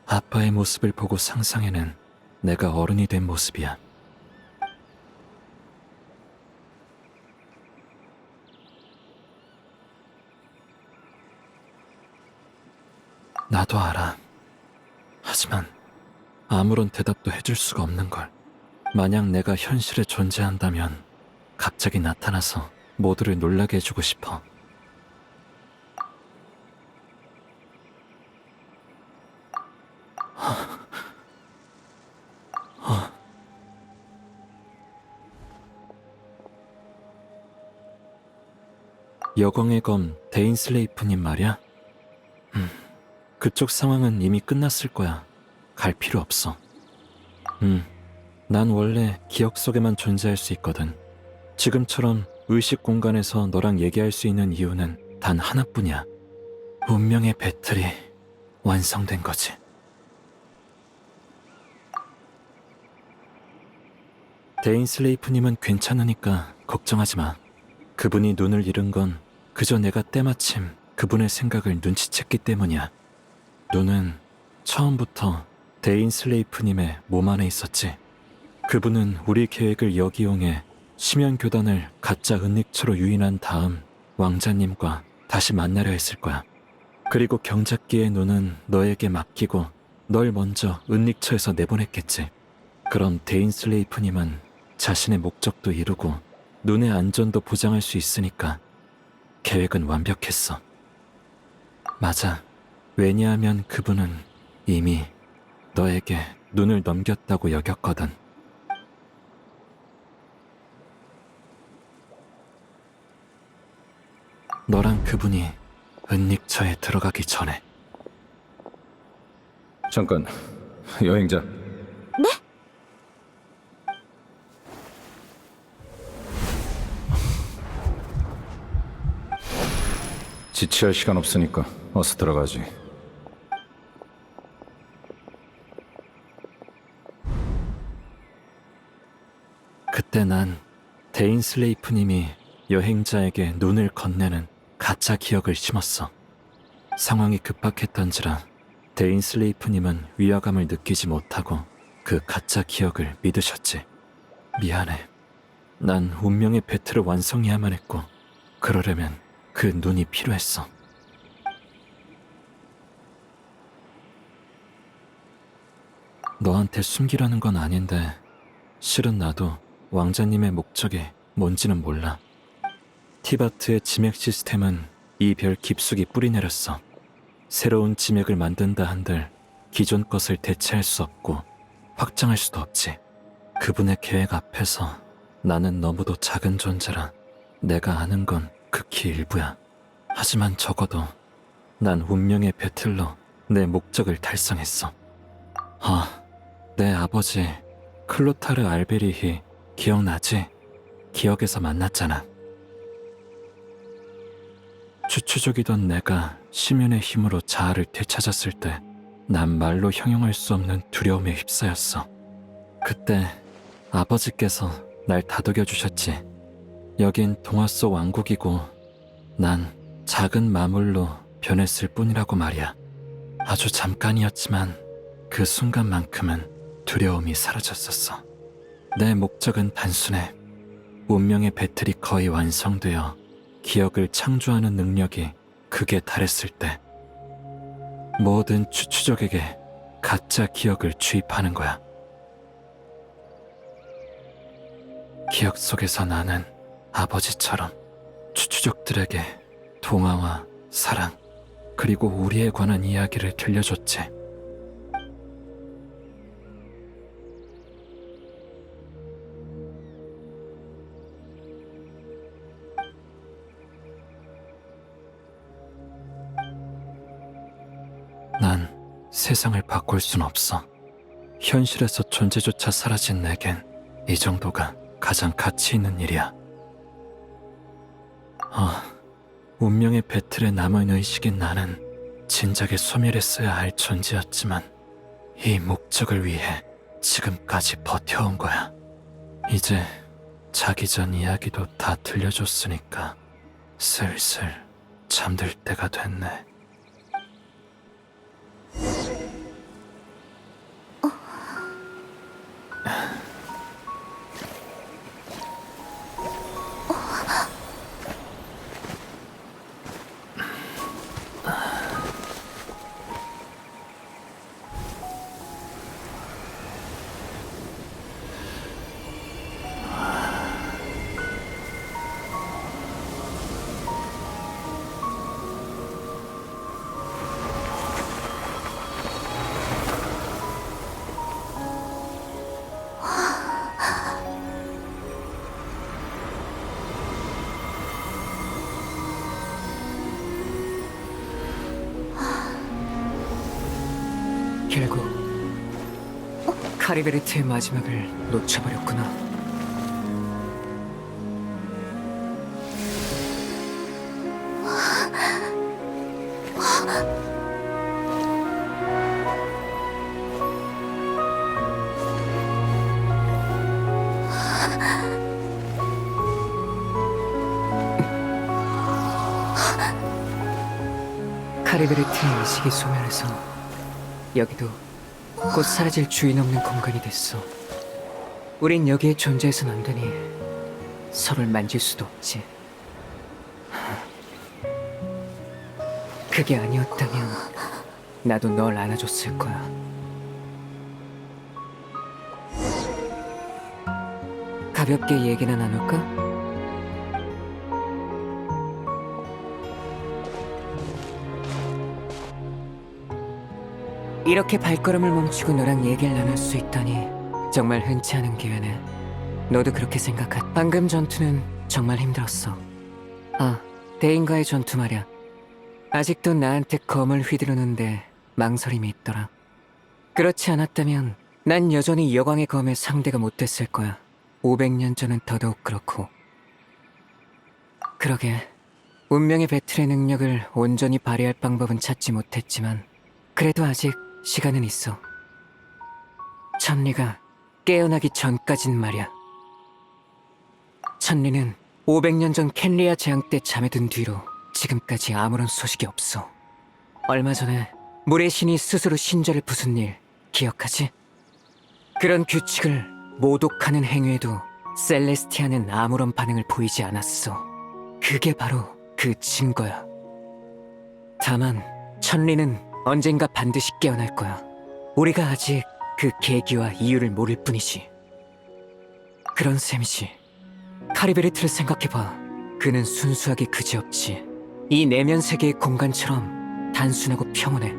아빠의 모습을 보고 상상해낸 내가 어른이 된 모습이야. 나도 알아. 하지만 아무런 대답도 해줄 수가 없는 걸. 만약 내가 현실에 존재한다면 갑자기 나타나서 모두를 놀라게 해주고 싶어. 여광의 검 데인슬레이프님 말이야? 그쪽 상황은 이미 끝났을 거야. 갈 필요 없어. 난 원래 기억 속에만 존재할 수 있거든. 지금처럼 의식 공간에서 너랑 얘기할 수 있는 이유는 단 하나뿐이야. 운명의 배틀이 완성된 거지. 데인슬레이프님은 괜찮으니까 걱정하지 마. 그분이 눈을 잃은 건 그저 내가 때마침 그분의 생각을 눈치챘기 때문이야. 눈은 처음부터 데인슬레이프님의 몸 안에 있었지. 그분은 우리 계획을 역이용해 심연교단을 가짜 은닉처로 유인한 다음 왕자님과 다시 만나려 했을 거야. 그리고 경작기의 눈은 너에게 맡기고 널 먼저 은닉처에서 내보냈겠지. 그럼 데인슬레이프님은 자신의 목적도 이루고 눈의 안전도 보장할 수 있으니까 계획은 완벽했어. 맞아. 왜냐하면 그분은 이미 너에게 눈을 넘겼다고 여겼거든. 너랑 그분이 은닉처에 들어가기 전에. 잠깐, 여행자. 네? 지체할 시간 없으니까 어서 들어가지. 그때 난 데인슬레이프님이 여행자에게 눈을 건네는 가짜 기억을 심었어. 상황이 급박했던지라 데인슬레이프님은 위화감을 느끼지 못하고 그 가짜 기억을 믿으셨지. 미안해. 난 운명의 배틀을 완성해야만 했고 그러려면 그 눈이 필요했어. 너한테 숨기라는 건 아닌데 실은 나도 왕자님의 목적이 뭔지는 몰라. 티바트의 지맥 시스템은 이 별 깊숙이 뿌리내렸어. 새로운 지맥을 만든다 한들 기존 것을 대체할 수 없고 확장할 수도 없지. 그분의 계획 앞에서 나는 너무도 작은 존재라 내가 아는 건 극히 일부야. 하지만 적어도 난 운명의 배틀로 내 목적을 달성했어. 내 아버지 클로타르 알베리히 기억나지? 기억에서 만났잖아. 추추족이던 내가 심연의 힘으로 자아를 되찾았을 때 난 말로 형용할 수 없는 두려움에 휩싸였어. 그때 아버지께서 날 다독여 주셨지. 여긴 동화 속 왕국이고 난 작은 마물로 변했을 뿐이라고 말이야. 아주 잠깐이었지만 그 순간만큼은 두려움이 사라졌었어. 내 목적은 단순해. 운명의 배틀이 거의 완성되어 기억을 창조하는 능력이 극에 달했을 때 모든 추추족에게 가짜 기억을 주입하는 거야. 기억 속에서 나는 아버지처럼 추추족들에게 동화와 사랑 그리고 우리에 관한 이야기를 들려줬지. 난 세상을 바꿀 순 없어. 현실에서 존재조차 사라진 내겐 이 정도가 가장 가치 있는 일이야. 운명의 배틀에 남은 의식인 나는 진작에 소멸했어야 할 존재였지만 이 목적을 위해 지금까지 버텨온 거야. 이제 자기 전 이야기도 다 들려줬으니까 슬슬 잠들 때가 됐네. 결국 카리베르트의 마지막을 놓쳐버렸구나. 카리베르트의 의식이 소멸해서 여기도 곧 사라질 주인 없는 공간이 됐어. 우린 여기에 존재해선 안 되니 서로를 만질 수도 없지. 그게 아니었다면 나도 널 안아줬을 거야. 가볍게 얘기나 나눌까? 이렇게 발걸음을 멈추고 너랑 얘기를 나눌 수 있다니 정말 흔치 않은 기회네. 너도 그렇게 생각하? 방금 전투는 정말 힘들었어. 아, 대인과의 전투 말이야. 아직도 나한테 검을 휘두르는데 망설임이 있더라. 그렇지 않았다면 난 여전히 여광의 검의 상대가 못 됐을 거야. 500년 전은 더더욱 그렇고. 그러게, 운명의 배틀의 능력을 온전히 발휘할 방법은 찾지 못했지만 그래도 아직 시간은 있어. 천리가 깨어나기 전까진 말이야. 천리는 500년 전 켄리아 재앙 때 잠에 든 뒤로 지금까지 아무런 소식이 없어. 얼마 전에 물의 신이 스스로 신절을 부순 일 기억하지? 그런 규칙을 모독하는 행위에도 셀레스티아는 아무런 반응을 보이지 않았어. 그게 바로 그 증거야. 다만 천리는 언젠가 반드시 깨어날 거야. 우리가 아직 그 계기와 이유를 모를 뿐이지. 그런 셈이지. 카리베르트를 생각해봐. 그는 순수하게 그지없지. 이 내면 세계의 공간처럼 단순하고 평온해.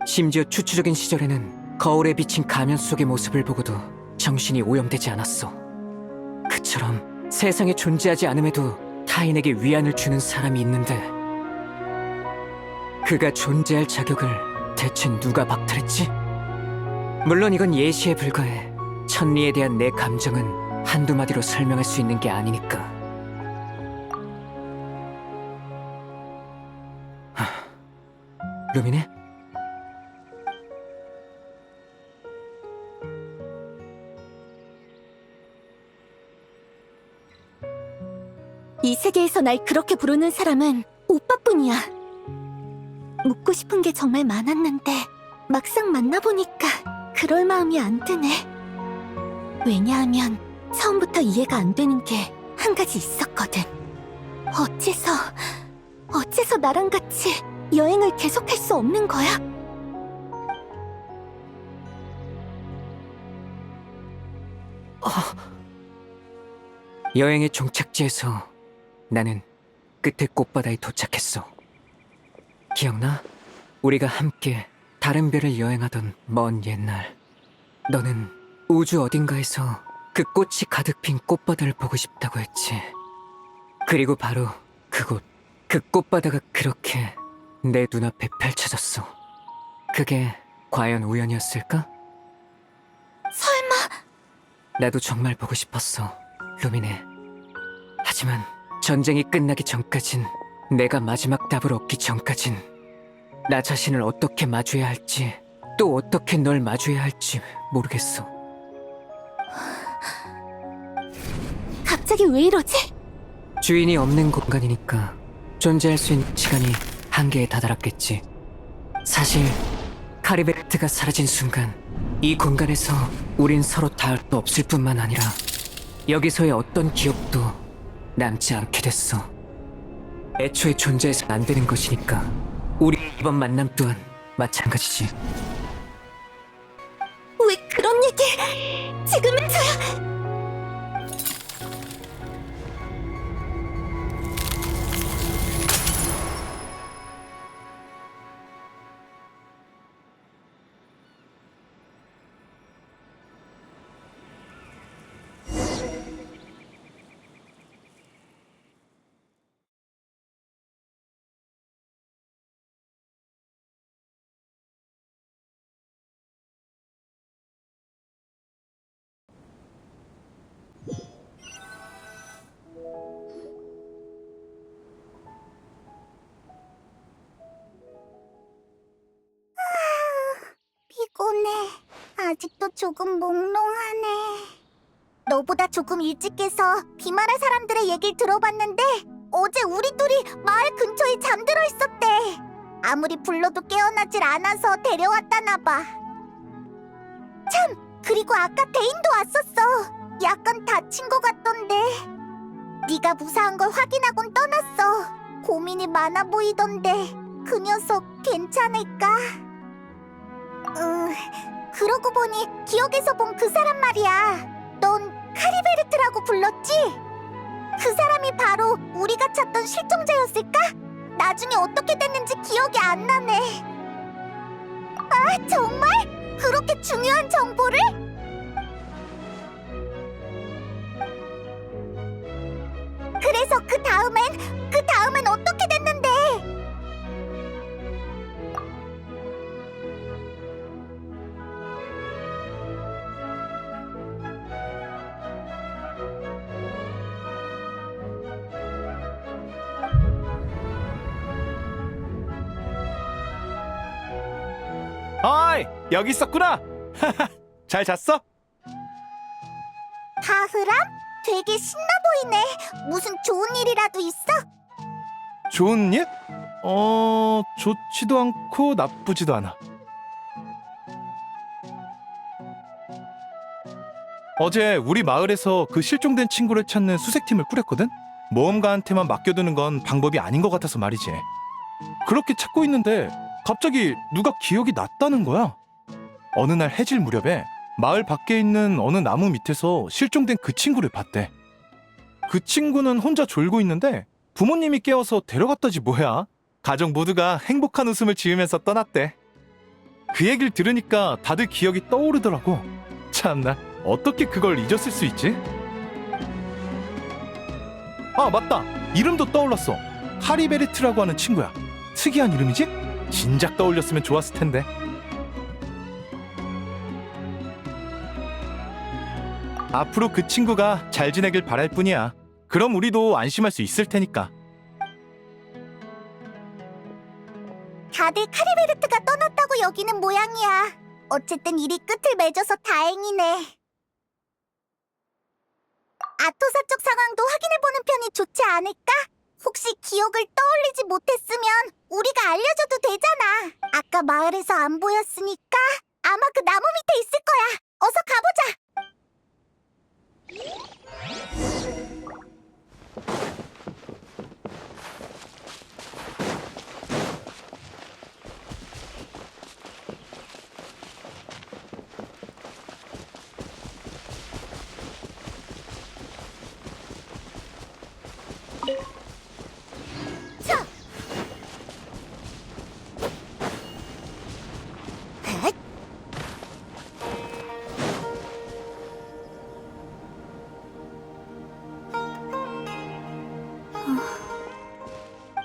심지어 추추적인 시절에는 거울에 비친 가면 속의 모습을 보고도 정신이 오염되지 않았어. 그처럼 세상에 존재하지 않음에도 타인에게 위안을 주는 사람이 있는데 그가 존재할 자격을 대체 누가 박탈했지? 물론 이건 예시에 불과해. 천리에 대한 내 감정은 한두 마디로 설명할 수 있는 게 아니니까. 루미네? 이 세계에서 날 그렇게 부르는 사람은 오빠뿐이야. 묻고 싶은 게 정말 많았는데 막상 만나보니까 그럴 마음이 안 드네. 왜냐하면 처음부터 이해가 안 되는 게 한 가지 있었거든. 어째서 나랑 같이 여행을 계속할 수 없는 거야? 여행의 종착지에서 나는 끝에 꽃바다에 도착했어. 기억나? 우리가 함께 다른 별을 여행하던 먼 옛날. 너는 우주 어딘가에서 그 꽃이 가득 핀 꽃바다를 보고 싶다고 했지. 그리고 바로 그곳, 그 꽃바다가 그렇게 내 눈앞에 펼쳐졌어. 그게 과연 우연이었을까? 설마 나도 정말 보고 싶었어, 루미네. 하지만 전쟁이 끝나기 전까진, 내가 마지막 답을 얻기 전까진 나 자신을 어떻게 마주해야 할지, 또 어떻게 널 마주해야 할지 모르겠어. 갑자기 왜 이러지? 주인이 없는 공간이니까 존재할 수 있는 시간이 한계에 다다랐겠지. 사실 카리베르트가 사라진 순간 이 공간에서 우린 서로 닿을 수 없을 뿐만 아니라 여기서의 어떤 기억도 남지 않게 됐어. 애초에 존재해서는 안 되는 것이니까 우리의 이번 만남 또한 마찬가지지. 왜 그런 얘기 지금에서야? 피곤해. 아직도 조금 몽롱하네. 너보다 조금 일찍 깨서 비마라 사람들의 얘기를 들어봤는데 어제 우리 둘이 마을 근처에 잠들어 있었대. 아무리 불러도 깨어나질 않아서 데려왔다나 봐. 참, 그리고 아까 대인도 왔었어. 약간 다친 것 같던데. 네가 무사한 걸 확인하곤 떠났어. 고민이 많아 보이던데 그 녀석 괜찮을까? 그러고 보니 기억에서 본 그 사람 말이야. 넌 카리베르트라고 불렀지? 그 사람이 바로 우리가 찾던 실종자였을까? 나중에 어떻게 됐는지 기억이 안 나네. 아, 정말? 그렇게 중요한 정보를? 그래서 그 다음엔 어떻게 됐는데? 어이, 여기 있었구나. 잘 잤어? 다흐람? 되게 신나 보이네. 무슨 좋은 일이라도 있어? 좋은 일? 좋지도 않고 나쁘지도 않아. 어제 우리 마을에서 그 실종된 친구를 찾는 수색팀을 꾸렸거든? 모험가한테만 맡겨두는 건 방법이 아닌 것 같아서 말이지. 그렇게 찾고 있는데 갑자기 누가 기억이 났다는 거야. 어느 날 해질 무렵에 마을 밖에 있는 어느 나무 밑에서 실종된 그 친구를 봤대. 그 친구는 혼자 졸고 있는데 부모님이 깨워서 데려갔다지 뭐야. 가족 모두가 행복한 웃음을 지으면서 떠났대. 그 얘기를 들으니까 다들 기억이 떠오르더라고. 참나, 어떻게 그걸 잊었을 수 있지? 아, 맞다. 이름도 떠올랐어. 카리베르트라고 하는 친구야. 특이한 이름이지? 진작 떠올렸으면 좋았을 텐데. 앞으로 그 친구가 잘 지내길 바랄 뿐이야. 그럼 우리도 안심할 수 있을 테니까. 다들 카리베르트가 떠났다고 여기는 모양이야. 어쨌든 일이 끝을 맺어서 다행이네. 아토사 쪽 상황도 확인해보는 편이 좋지 않을까? 혹시 기억을 떠올리지 못했으면 우리가 알려줘도 되잖아. 아까 마을에서 안 보였으니까 아마 그 나무 밑에 있을 거야. 어서 가보자.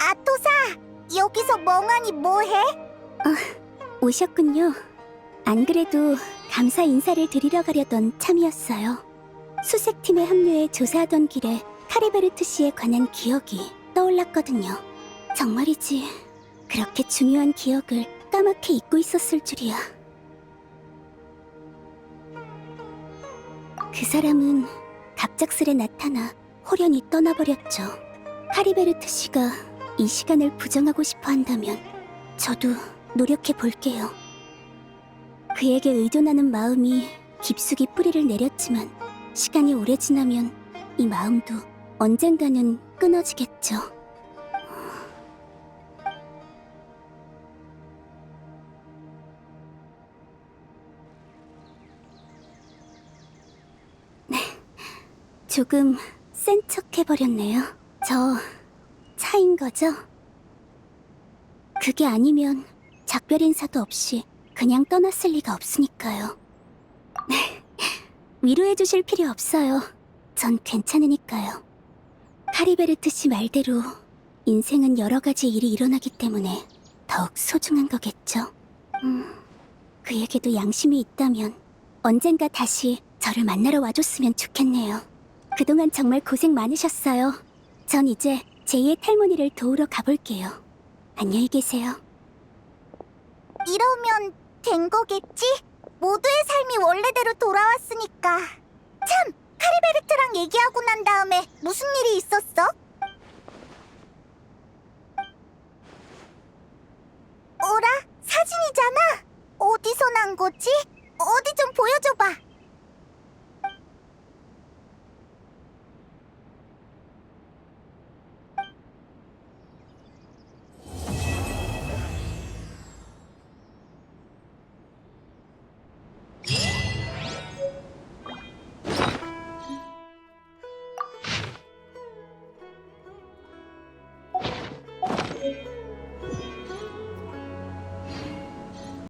아토사, 여기서 멍하니 뭐해? 오셨군요. 안 그래도 감사 인사를 드리러 가려던 참이었어요. 수색팀에 합류해 조사하던 길에 카리베르트 씨에 관한 기억이 떠올랐거든요. 정말이지, 그렇게 중요한 기억을 까맣게 잊고 있었을 줄이야. 그 사람은 갑작스레 나타나 호련히 떠나버렸죠. 카리베르트 씨가 이 시간을 부정하고 싶어 한다면 저도 노력해 볼게요. 그에게 의존하는 마음이 깊숙이 뿌리를 내렸지만 시간이 오래 지나면 이 마음도 언젠가는 끊어지겠죠. 네, 조금 센 척 해버렸네요. 저 차인 거죠? 그게 아니면 작별 인사도 없이 그냥 떠났을 리가 없으니까요. 위로해 주실 필요 없어요. 전 괜찮으니까요. 카리베르트 씨 말대로 인생은 여러 가지 일이 일어나기 때문에 더욱 소중한 거겠죠. 그에게도 양심이 있다면 언젠가 다시 저를 만나러 와줬으면 좋겠네요. 그동안 정말 고생 많으셨어요. 전 이제 제2의 탈모니를 도우러 가볼게요. 안녕히 계세요. 이러면 된 거겠지? 모두의 삶이 원래대로 돌아왔으니까. 참, 카리베르트랑 얘기하고 난 다음에 무슨 일이 있었어? 어라? 사진이잖아? 어디서 난 거지? 어디 좀 보여줘봐.